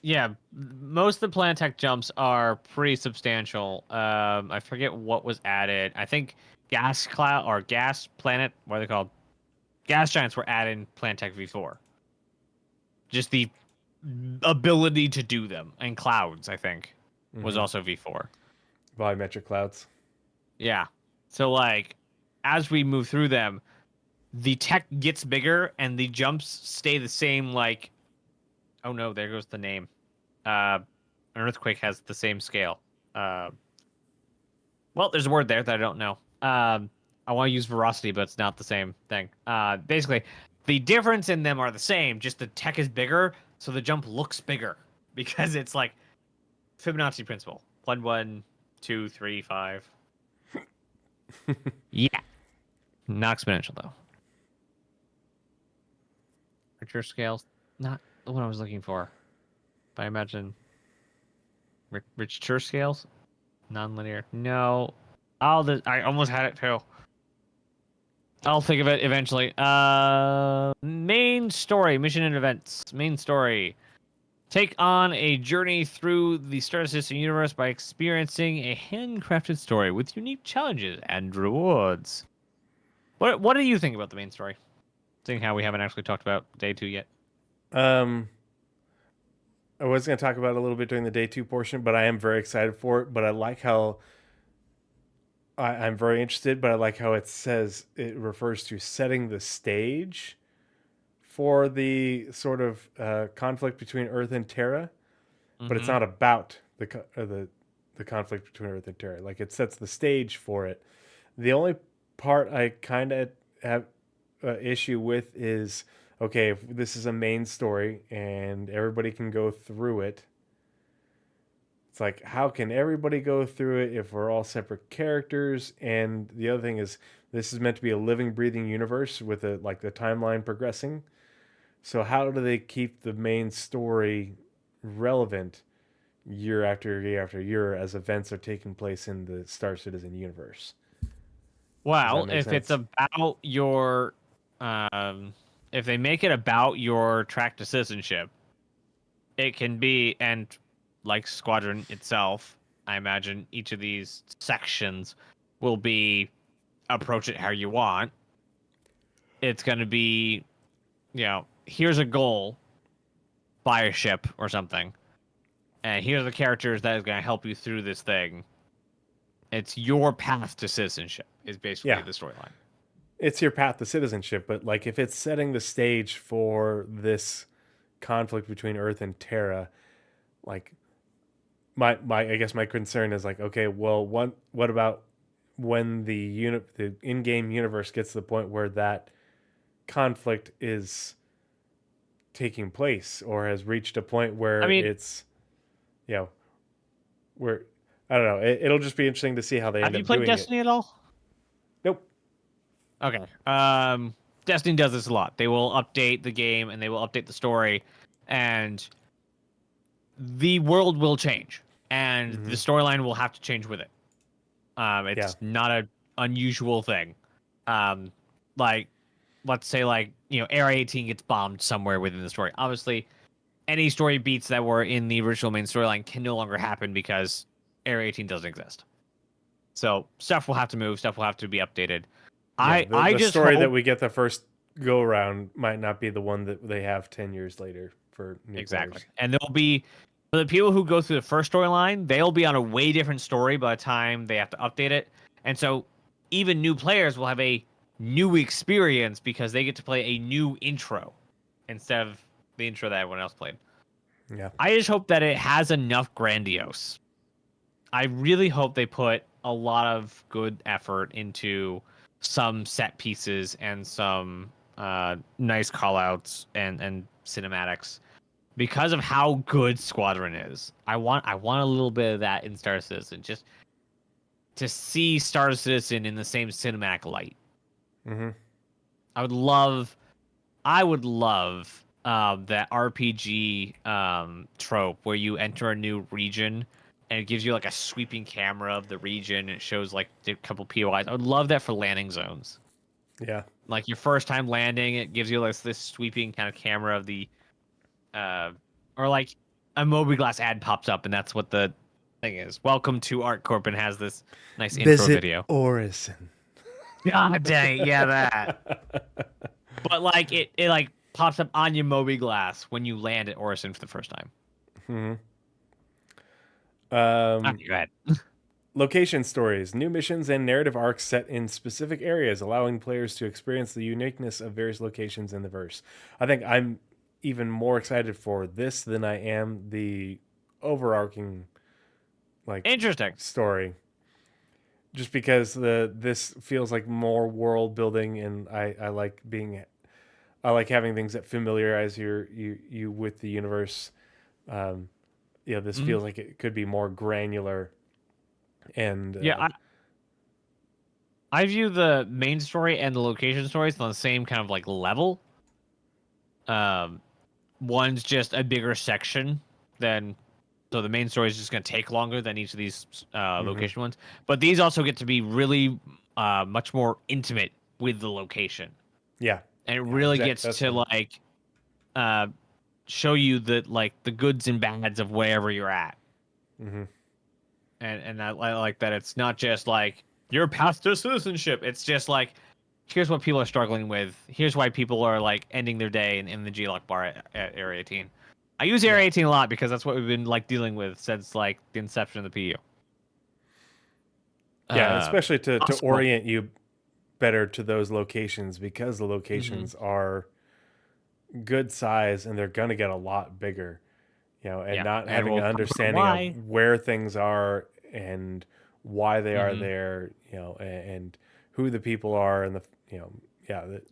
Yeah, most of the Planetech jumps are pretty substantial. I forget what was added. I think gas cloud or gas planet, what are they called? Gas giants were added in Plantech V4. Just the ability to do them. And clouds, I think, was also V4. Volumetric clouds. Yeah. So, like, as we move through them, the tech gets bigger and the jumps stay the same, like... Oh no, there goes the name. An earthquake has the same scale. Well, there's a word there that I don't know. I want to use veracity, but it's not the same thing. Basically, the difference in them are the same, just the tech is bigger, so the jump looks bigger. Because it's like Fibonacci principle. 1, 1, 2, 3, 5. Yeah. Not exponential, though. Richer scales, not the one I was looking for. But I imagine richer scales, non-linear. No, I almost had it too. I'll think of it eventually. Main story, mission and events. Main story. Take on a journey through the Star Citizen universe by experiencing a handcrafted story with unique challenges and rewards. What do you think about the main story? Seeing how we haven't actually talked about day 2 yet. Um, I was going to talk about it a little bit during the day 2 portion, but I am very excited for it. But I like how I'm very interested, but I like how it says it refers to setting the stage for the sort of conflict between Earth and Terra, but it's Mm-hmm. not about the conflict between Earth and Terra. Like it sets the stage for it. The only part I kind of have issue with is okay, if this is a main story and everybody can go through it. It's like, how can everybody go through it if we're all separate characters? And the other thing is, this is meant to be a living, breathing universe with the timeline progressing. So how do they keep the main story relevant year after year after year as events are taking place in the Star Citizen universe? Does that Well, make if it's sense? about your, um, if they make it about your track to citizenship, it can be, and like Squadron itself, I imagine each of these sections will be approach it how you want. It's going to be, here's a goal, buy a ship or something, and here's the characters that is going to help you through this thing. It's your path to citizenship is basically Yeah, the storyline. it's your path to citizenship, but like if it's setting the stage for this conflict between Earth and Terra, like my I guess my concern is like, okay, well, what about when the in-game universe gets to the point where that conflict is taking place or has reached a point I where mean, it's, you know, where I don't know. It'll just be interesting to see how they have end you up played doing it. Destiny at all? Nope. Okay. Destiny does this a lot. They will update the game and they will update the story, and the world will change, and the Hmm. storyline will have to change with it. Yeah. It's not a unusual thing. Um, like let's say Area 18 gets bombed somewhere within the story. Obviously, any story beats that were in the original main storyline can no longer happen because Area 18 doesn't exist. So stuff will have to move. Stuff will have to be updated. Yeah. I The just story that hope we get the first go around might not be the one that they have 10 years later for new exactly, players. and there'll be for the people who go through the first storyline, they'll be on a way different story by the time they have to update it, and so even new players will have a new experience because they get to play a new intro instead of the intro that everyone else played. Yeah. I just hope that it has enough grandiose. I really hope they put a lot of good effort into some set pieces and some nice callouts and cinematics because of how good Squadron is. I want a little bit of that in Star Citizen, just to see Star Citizen in the same cinematic light. Hmm. I would love that RPG trope where you enter a new region and it gives you like a sweeping camera of the region and it shows like a couple POIs. I would love that for landing zones. Yeah. Like your first time landing, it gives you like this sweeping kind of camera of the or like a Moby-Glass ad pops up and that's what the thing is. Welcome to ArtCorp and has this nice intro Visit video. Orison. God dang, yeah, that. But like it like pops up on your Moby-Glass when you land at Orison for the first time. Hmm. Okay, go ahead. Location stories, new missions, and narrative arcs set in specific areas, allowing players to experience the uniqueness of various locations in the verse. I think I'm even more excited for this than I am the overarching like Interesting. story. Just because this feels like more world building, and I like having things that familiarize you with the universe. Um, this Mhm. feels like it could be more granular and Yeah, I view the main story and the location stories on the same kind of like level. Um, one's just a bigger section than so the main story is just going to take longer than each of these mhm. location ones. But these also get to be really much more intimate with the location. Yeah. And it really gets that's to right. like show you the goods and bads of wherever you're at. Mm-hmm. And I like that it's not just like your path to citizenship. It's just like here's what people are struggling with. Here's why people are like ending their day in the G-Lock bar at Area 18. I use Area 18 a lot because that's what we've been like dealing with since like the inception of the PU. Yeah, especially to Awesome. orient you better to those locations, because the locations are good size and they're gonna get a lot bigger, and Yeah, not and having we'll an talk about understanding of why. where things are and why they are Mm-hmm. there, and who the people are, and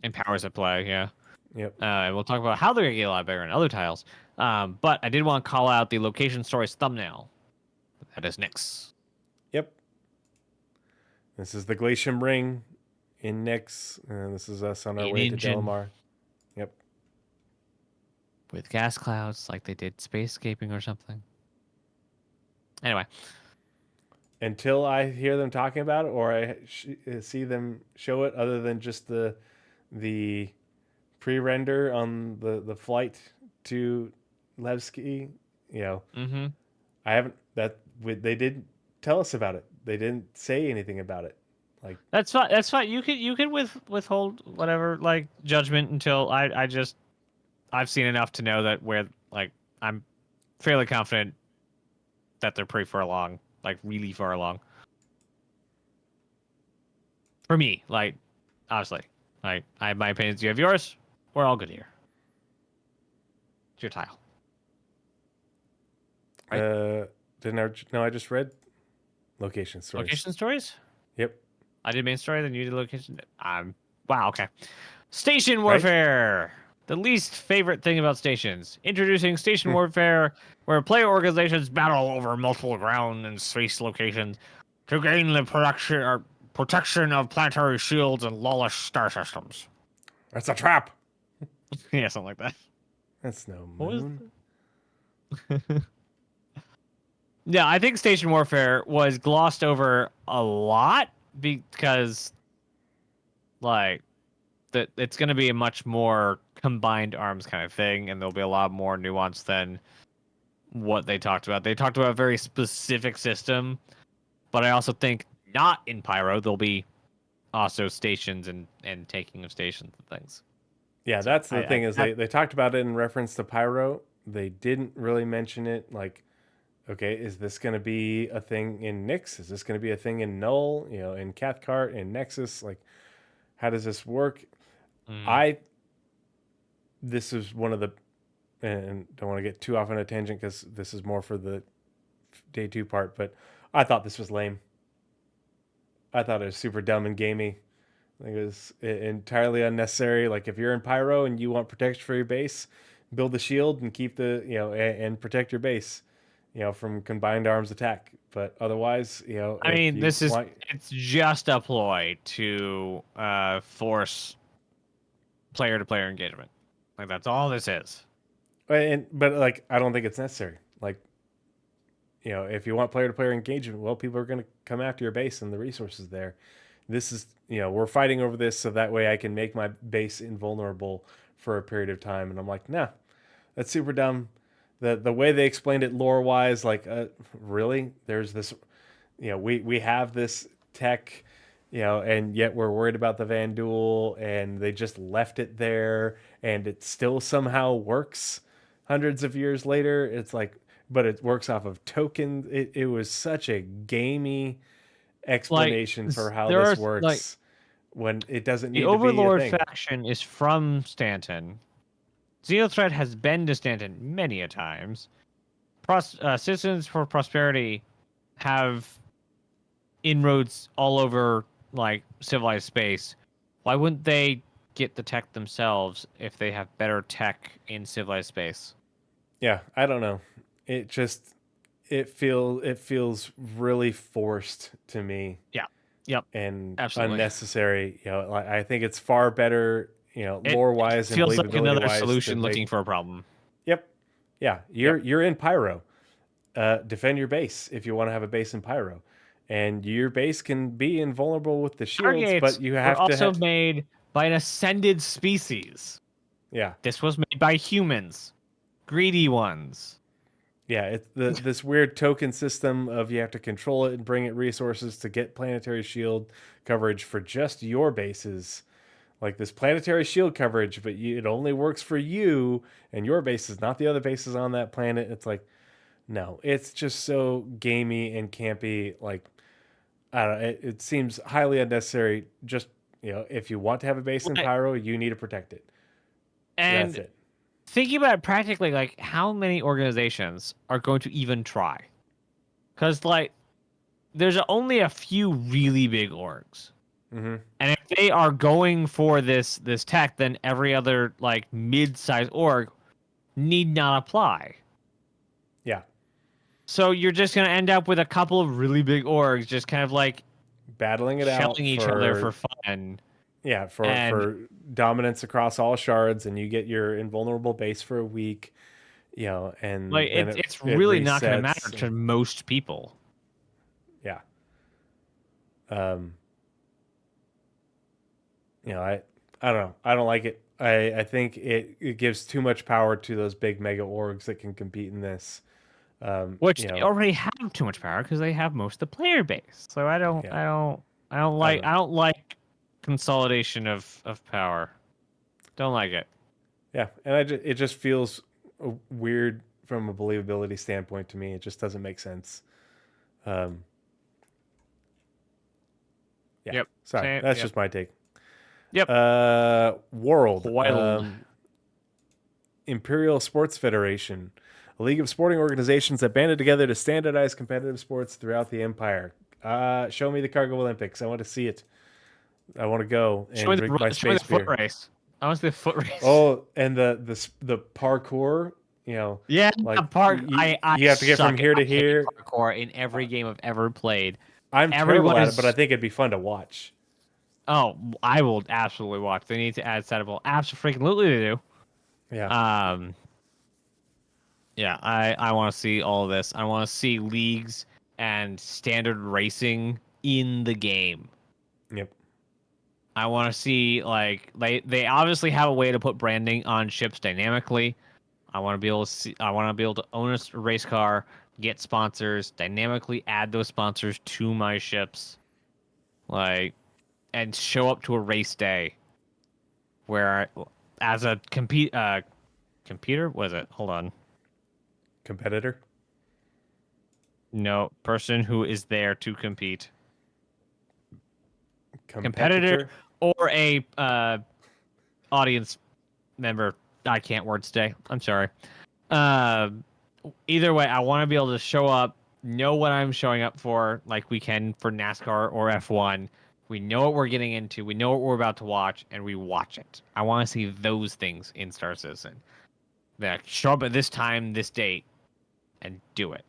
And powers at play, yeah. yep, And we'll talk about how they're going to get a lot bigger in other tiles. But I did want to call out the location stories thumbnail. That is Nyx. yep. This is the Glacium Ring in Nyx, and this is us on our In way to engine Delamar. Yep. with gas clouds like they did spacescaping or something. Anyway, Until I hear them talking about it, or I see them show it, other than just the pre-render on the flight to Levski, mm-hmm. I haven't they didn't tell us about it. They didn't say anything about it. Like, That's fine. That's fine. You can withhold whatever like judgment until I've seen enough to know that where like I'm fairly confident that they're pretty far along, like really far along. For me, like honestly, like I have my opinions. You have yours. We're all good here. It's your tile. Right? didn't I? No, I just read location stories. Location stories? Yep. I did main story, then you did location. Wow, okay. Station Right. warfare. The least favorite thing about stations. Introducing station warfare, where player organizations battle over multiple ground and space locations to gain the protection of planetary shields and lawless star systems. That's a trap. Yeah, something like that. That's no What was moon. Yeah, I think station warfare was glossed over a lot because, like, that it's going to be a much more combined arms kind of thing, and there'll be a lot more nuance than what they talked about. They talked about a very specific system, but I also think not in Pyro there'll be also stations and taking of stations and things. Yeah, So that's the thing, is they talked about it in reference to Pyro. They didn't really mention it. Like, okay, is this going to be a thing in Nyx? Is this going to be a thing in Null? In Cathcart, in Nexus? Like, how does this work? This is one of the, and don't want to get too off on a tangent because this is more for the day 2 part, but I thought this was lame. I thought it was super dumb and gamey. Like, it was entirely unnecessary. Like, if you're in Pyro and you want protection for your base, build the shield and keep and protect your base, from combined arms attack. But otherwise, I if mean, you want, it's just a ploy to force player-to-player engagement. Like that's all this is. but like, I don't think it's necessary. Like, if you want player to player engagement, well, people are going to come after your base and the resources there. This is, we're fighting over this so that way I can make my base invulnerable for a period of time. And I'm like, nah, that's super dumb. The way they explained it lore wise, like, really, there's this, we have this tech, and yet we're worried about the Vandul, and they just left it there, and it still somehow works hundreds of years later. It's like, but it works off of tokens. It was such a gamey Like explanation for how there are this like works when it doesn't the need to be a Overlord thing. faction is from Stanton. Xenothreat has been to Stanton many a times. Citizens for Prosperity have inroads all over like civilized space. Why wouldn't they get the tech themselves if they have better tech in civilized space? Yeah, I don't know. It just it feels really forced to me Yeah. Yep. and Absolutely. unnecessary. Like, I think it's far better, It lore wise and feels like believability another wise to solution looking make. for a problem. Yep. Yeah, Yep. you're in Pyro. Defend your base if you want to have a base in Pyro, and your base can be invulnerable with the shields, Stargates but you were have to also made by an ascended species. yeah. This was made by humans, greedy ones. Yeah, it's this weird token system of you have to control it and bring it resources to get planetary shield coverage for just your bases. Like this planetary shield coverage, but it only works for you and your bases, not the other bases on that planet. It's like, no, it's just so gamey and campy. Like, I don't know, it seems highly unnecessary. Just, if you want to have a base in Like, Pyro, you need to protect it. That's and it. thinking about it practically, like how many organizations are going to even try? Because like there's only a few really big orgs. Hmm. And if they are going for this tech, then every other like mid-sized org need not apply. Yeah. So you're just gonna end up with a couple of really big orgs just kind of like Battling it out shelling each other for fun. yeah, for And dominance across all shards, and you get your invulnerable base for a week, like and then it's it really not gonna matter resets. to most people. Yeah. Um. I don't know. I don't like it. I think it gives too much power to those big mega orgs that can compete in this. Which they already have too much power because they have most of the player base. So I don't Yeah. I don't I don't I don't like know. I don't like consolidation of power. Don't like it. Yeah, and it just feels weird from a believability standpoint to me. It just doesn't make sense. Um. Yeah. Yep. Sorry, Same. that's Yep. just my take. Yep. World. Wild. Imperial Sports Federation, a league of sporting organizations that banded together to standardize competitive sports throughout the empire. Show me the Cargo Olympics. I want to see it. I want to go and drink my Show me space the foot beer. race. I want to see the foot race. Oh, and the parkour. Yeah, Like park. I you have to get from suck here to at hitting here. parkour in every game I've ever played. I'm terrible Everyone at it, but I is. think it'd be fun to watch. Oh, I will absolutely watch. They need to add settable. Absolutely, they do. Yeah. Um, yeah, I want to see all of this. I want to see leagues and standard racing in the game. Yep. I want to see like they obviously have a way to put branding on ships dynamically. I want to be able to see. I want to be able to own a race car, get sponsors, dynamically add those sponsors to my ships, like, and show up to a race day where, as a computer was it? Hold on, Competitor. no person who is there to compete, competitor Competitor. or a audience member. I can't word today. I'm sorry. Uh, Either way, I want to be able to show up, know what I'm showing up for, like we can for NASCAR or F1. We know what we're getting into. We know what we're about to watch, and we watch it. I want to see those things in Star Citizen. That show up at this time, this date, and do it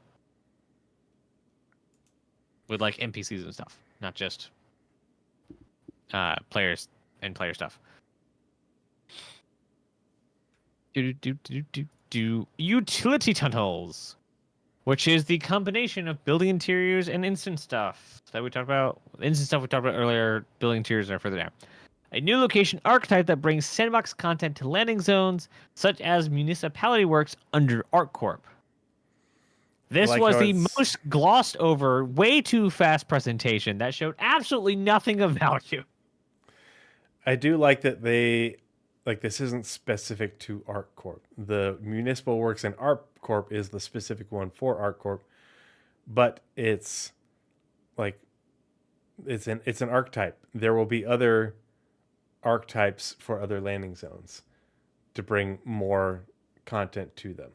with like NPCs and stuff, not just players and player stuff. Do utility tunnels, which is the combination of building interiors and instant stuff that we talked about. Instant stuff we talked about earlier, building interiors are further down. A new location archetype that brings sandbox content to landing zones, such as Municipality Works under ArcCorp. I This like was how the it's. most glossed over, way too fast presentation that showed absolutely nothing of value. I do like that they like this isn't specific to ArcCorp. The Municipal Works and ArcCorp is the specific one for ArcCorp, but it's like it's an archetype. There will be other archetypes for other landing zones to bring more content to them.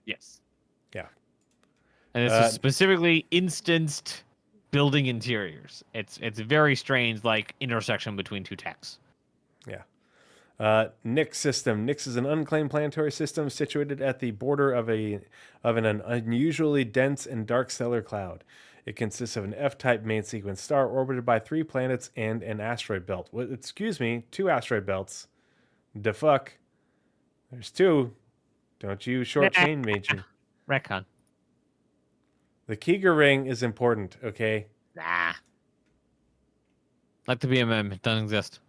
Yes. Yeah. And this is specifically instanced building interiors. It's very strange, like intersection between two techs. Yeah. Nyx system. Nyx is an unclaimed planetary system situated at the border of an unusually dense and dark stellar cloud. It consists of an F-type main sequence star orbited by 3 planets and an asteroid belt. Well, excuse me, 2 asteroid belts. The fuck? There's 2. Don't you shortchange me. Retcon. The Kiger ring is important, okay? Nah. Like the BMM, it doesn't exist.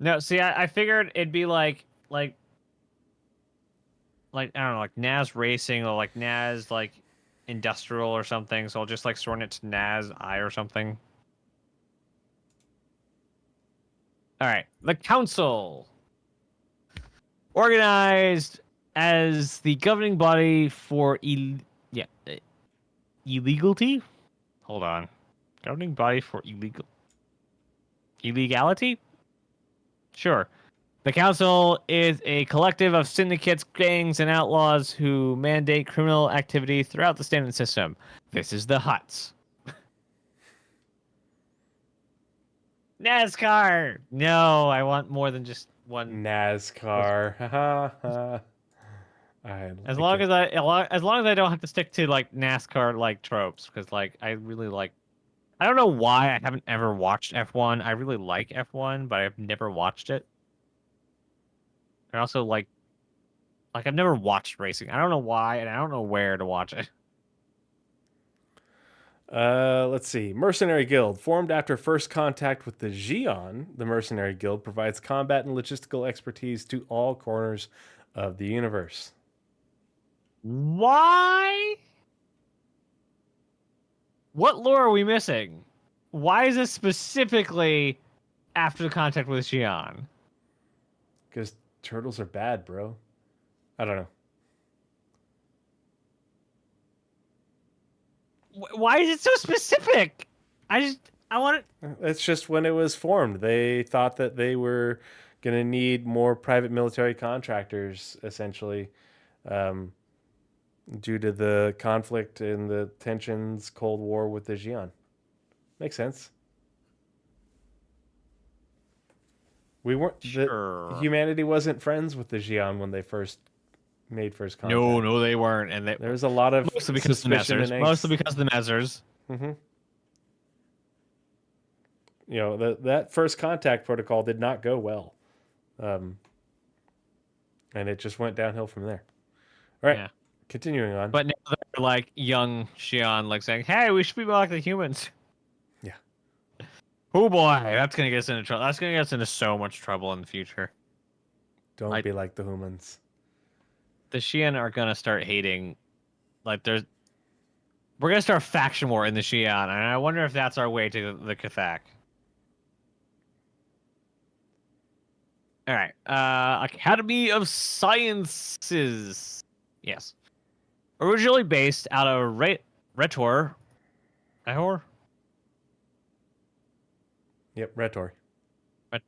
No, see, I figured it'd be like I don't know, like Naz Racing or like Naz like Industrial or something. So I'll just like shorten it to Naz I or something. All right, the council, organized as the governing body for illegality. Hold on, governing body for illegality. Sure. The council is a collective of syndicates, gangs, and outlaws who mandate criminal activity throughout the standard system. This is the Huts. NASCAR. No, I want more than just one. NASCAR. I As like long it. as as long as I don't have to stick to like NASCAR like tropes, because like I really like. I don't know why I haven't ever watched F1. I really like F1, but I've never watched it. I also like I've never watched racing. I don't know why, and I don't know where to watch it. Let's see. Mercenary Guild. Formed after first contact with the Xion, the Mercenary Guild provides combat and logistical expertise to all corners of the universe. Why? What lore are we missing? Why is this specifically after the contact with Xion? Because turtles are bad, bro. I don't know. Why is it so specific? I want it. It's just when it was formed. They thought that they were going to need more private military contractors, essentially, um, due to the conflict and the tensions, Cold War with the Xion. Makes sense. We weren't the Sure. humanity wasn't friends with the Xion when they first made first No, contact. no, they weren't, and they There was a lot of mostly because of the suspicion and Messers. Mostly angst. because of the Messers. Mm-hmm. You know, that first contact protocol did not go well, um, and it just went downhill from there. All right, Yeah, continuing on. but now they're like young Xion, like saying, "Hey, we should be more like the humans." Yeah, Oh boy, that's gonna get us into trouble. That's gonna get us into so much trouble in the future. don't Like be like the humans. the Xion are gonna start hating. Like we're gonna start a faction war in the Xion, and I wonder if that's our way to the Cathak. All right, Academy of Sciences. Yes, originally based out of Retor. Retor. Yep, Retor.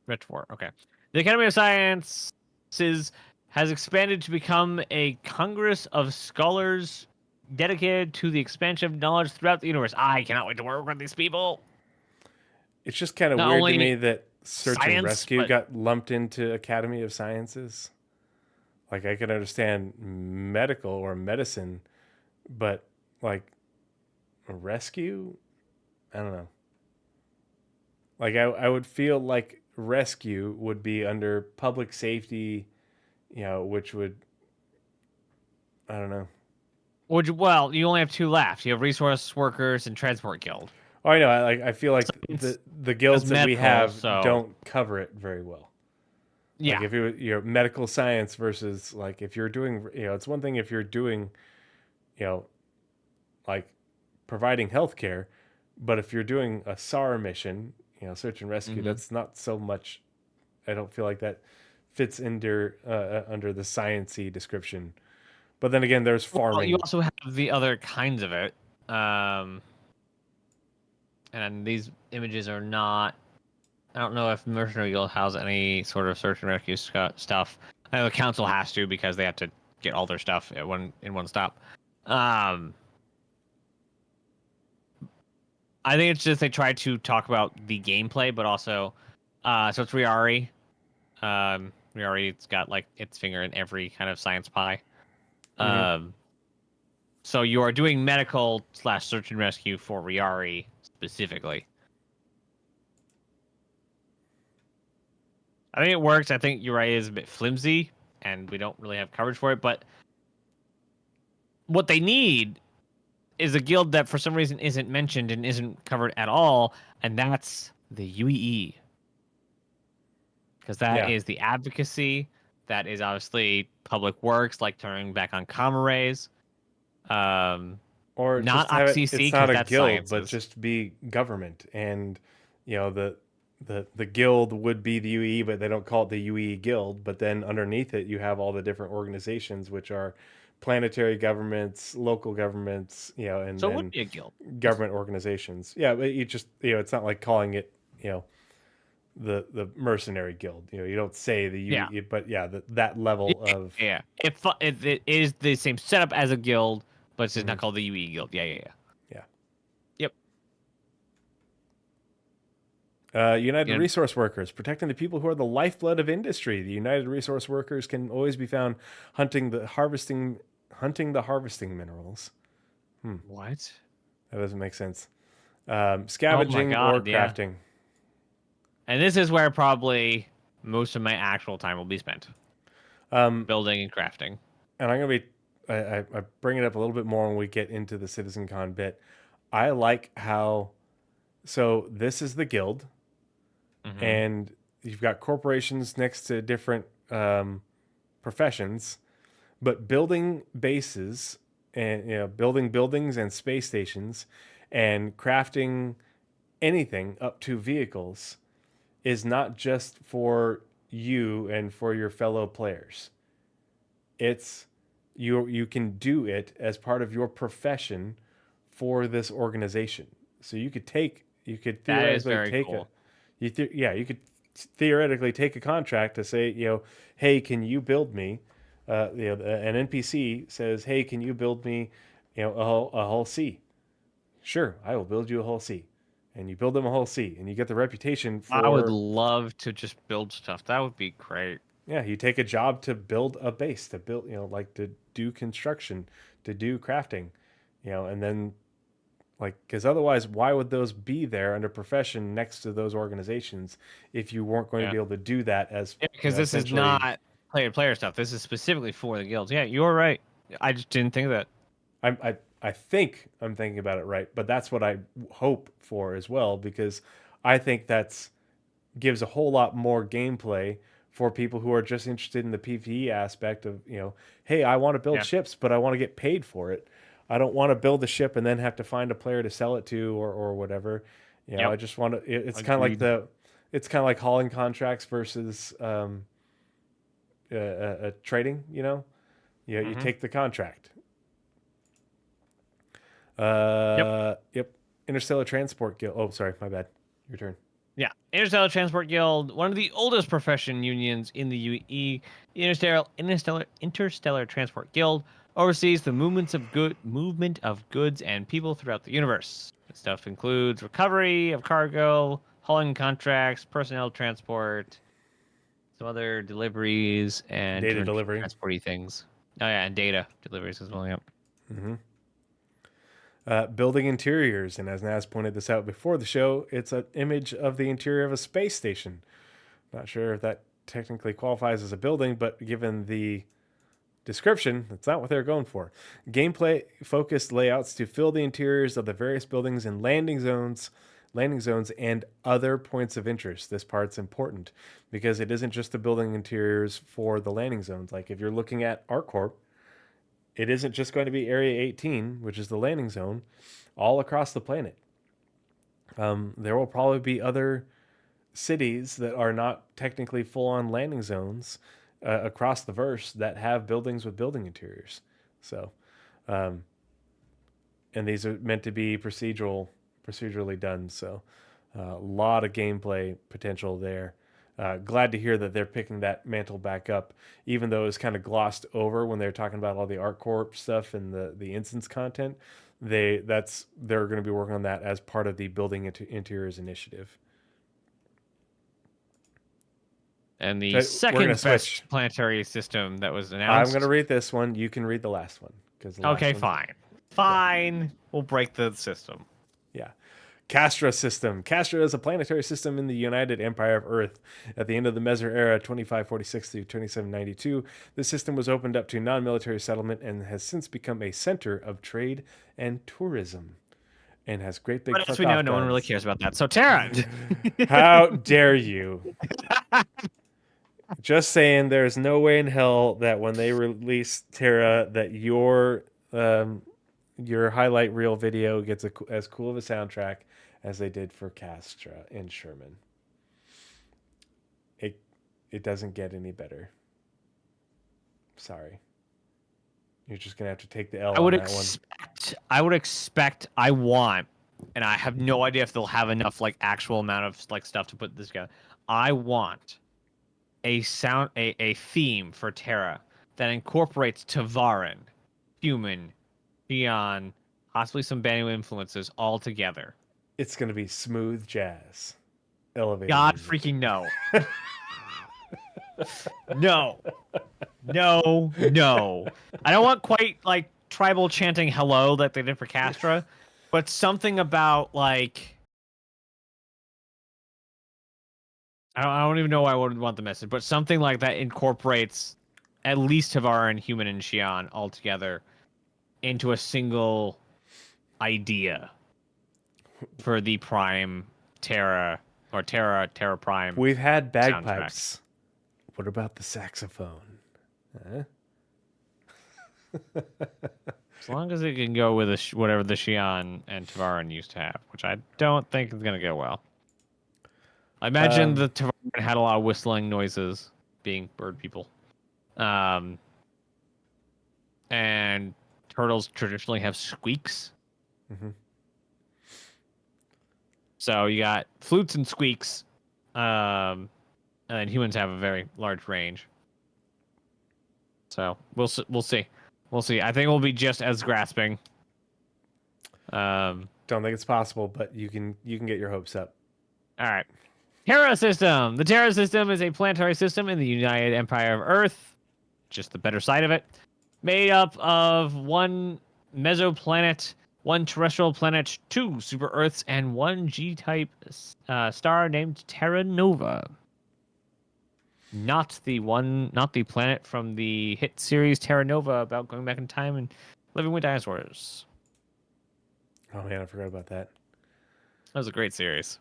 Retor. Okay. The Academy of Sciences has expanded to become a congress of scholars dedicated to the expansion of knowledge throughout the universe. I cannot wait to work with these people. It's just kind of Not weird to me only that search and science, rescue but got lumped into Academy of Sciences. Like I can understand medical or medicine, but like rescue, I don't know. Like I would feel like rescue would be under public safety, which would I don't know. well, you only have two left. You have resource workers and transport guild. Oh, I know. I feel like Science the is guilds that we medical, have so don't cover it very well. Like yeah. if you're medical science versus like if you're doing it's one thing if you're doing you know like providing healthcare, but if you're doing a SAR mission, search and rescue, Hmm. that's not so much. I don't feel like that fits under the sciency description. But then again, there's Well, you farming. also have the other kinds of it. Um, and these images are not. I don't know if Mercenary Guild has any sort of search and rescue stuff. I know the council has to because they have to get all their stuff at in one stop. Um, I think it's just they try to talk about the gameplay, but also, so it's Riari. Riari's got like its finger in every kind of science pie. Hmm. Um, so you are doing medical slash search and rescue for Riari specifically. I think it works. I think Uriah is a bit flimsy, and we don't really have coverage for it. But what they need is a guild that for some reason isn't mentioned and isn't covered at all, and that's the UEE. Because that Yeah. is the advocacy, that is obviously public works, like turning back on comm arrays. Or Not just have it, ICC, it's not because a that's guild, but sciences. just be government. And, the guild would be the UE, but they don't call it the UE guild. But then underneath it, you have all the different organizations, which are planetary governments, local governments, and So it would then be a guild. government organizations. Yeah, but you just, it's not like calling it, the mercenary guild. You don't say the Yeah. UE, but yeah, that level Yeah. of. Yeah. It is the same setup as a guild, but it's just not Mhm, called the UE guild. Yeah. Yeah. Yeah. yeah. Yep. United You know, Resource Workers, protecting the people who are the lifeblood of industry. The United Resource Workers can always be found hunting the harvesting minerals. what? That doesn't make sense. Oh my Scavenging or god. Yeah. crafting. And this is where probably most of my actual time will be spent Um, building and crafting. and I'm gonna be, I bring it up a little bit more when we get into the Citizen Con bit. I like how, so this is the guild, Hmm. and you've got corporations next to different professions. But building bases and building buildings and space stations and crafting anything up to vehicles is not just for you and for your fellow players. It's you can do it as part of your profession for this organization. So you could That is theoretically very take cool. you could theoretically take a contract to say, hey, can you build me? An NPC says, hey, can you build me, a hull C? Sure, I will build you a hull C, and you build them a hull C, and you get the reputation I would for. love to just build stuff. That would be great. Yeah, you take a job to build a base, to build, like to do construction, to do crafting, and then like, because otherwise, why would those be there under profession next to those organizations if you weren't going to Yeah. be able to do that as, Yeah, because this is essentially. not player stuff. This is specifically for the guilds. Yeah, you're right. I just didn't think of that. I think I'm thinking about it right, but that's what I hope for as well, because I think that's gives a whole lot more gameplay for people who are just interested in the PvE aspect of, hey, I want to build Yeah. ships, but I want to get paid for it. I don't want to build a ship and then have to find a player to sell it to, or whatever. I Yep. just want to. It's kind of like Agreed. it's kind of like hauling contracts versus trading. You Hmm. take the contract. Yep. Yep. Interstellar Transport Guild. Oh, sorry, my bad. Your turn. Yeah. Interstellar Transport Guild, one of the oldest profession unions in the UE. The Interstellar Transport Guild oversees the movement of goods and people throughout the universe. This stuff includes recovery of cargo, hauling contracts, personnel transport, some other deliveries, and Data different delivery. transporty things. Oh yeah, and data deliveries as well. Yep. Mm-hmm. Building interiors, and as Naz pointed this out before the show, it's an image of the interior of a space station. Not sure if that technically qualifies as a building, but given the description, that's not what they're going for. Gameplay focused layouts to fill the interiors of the various buildings and landing zones, and other points of interest. This part's important because it isn't just the building interiors for the landing zones. Like if you're looking at ArcCorp, it isn't just going to be Area 18, which is the landing zone, all across the planet. There will probably be other cities that are not technically full on landing zones across the verse that have buildings with building interiors. So, um, and these are meant to be procedurally done. So, a lot of gameplay potential there. Glad to hear that they're picking that mantle back up, even though it was kind of glossed over when they were talking about all the ArcCorp stuff and the instance content. They're going to be working on that as part of the building interiors initiative. And the So we're going to second switch. best planetary system that was I'm going to announced. read this one. You can read the last one because the last Okay, one's fine. yeah, Fine. We'll break the system. yeah. Castra system. Castra is a planetary system in the United Empire of Earth. At the end of the Meser era, 2546 through 2792, the system was opened up to non-military settlement and has since become a center of trade and tourism. And has great big But as fuck we off know, no one really guns. cares about that. So Terra. How dare you? Just saying, there's no way in hell that when they release Terra, that your highlight reel video gets as cool of a soundtrack as they did for Castra and Sherman. It doesn't get any better. Sorry. You're just gonna have to take the L on that one. I want, and I have no idea if they'll have enough like actual amount of like stuff to put this together. I want a theme for Terra that incorporates Tavaran, human, Xion, possibly some Banu influences all together. It's gonna be smooth jazz. Elevator. God music. freaking no. No. No. No. I don't want quite like tribal chanting hello that they did for Castra, but something about like I don't even know why I would want the message, but something like that incorporates at least Tavaran, human, and Xion all together into a single idea for the Prime Terra or Terra Prime. We've had bagpipes. Soundtrack. What about the saxophone? Huh? As long as it can go with whatever the Xion and Tavaran used to have, which I don't think is going to go well. I imagine the Tavaran had a lot of whistling noises, being bird people. And turtles traditionally have squeaks. Mm-hmm. So you got flutes and squeaks, and then humans have a very large range. So we'll see. We'll see. I think we'll be just as grasping. Don't think it's possible, but you can get your hopes up. All right. Terra system. The Terra system is a planetary system in the United Empire of Earth, just the better side of it, made up of one mesoplanet, one terrestrial planet, 2 super Earths, and 1 G-type star named Terra Nova. Not the planet from the hit series Terra Nova about going back in time and living with dinosaurs. Oh man, I forgot about that. That was a great series.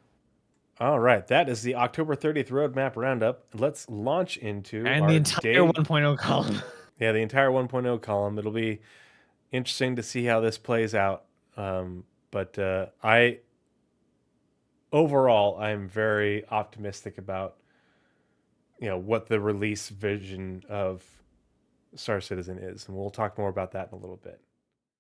All right, that is the October 30th Roadmap Roundup. Let's launch into and the entire 1.0 column. Yeah, the entire 1.0 column. It'll be interesting to see how this plays out. But overall, I'm very optimistic about what the release vision of Star Citizen is, and we'll talk more about that in a little bit.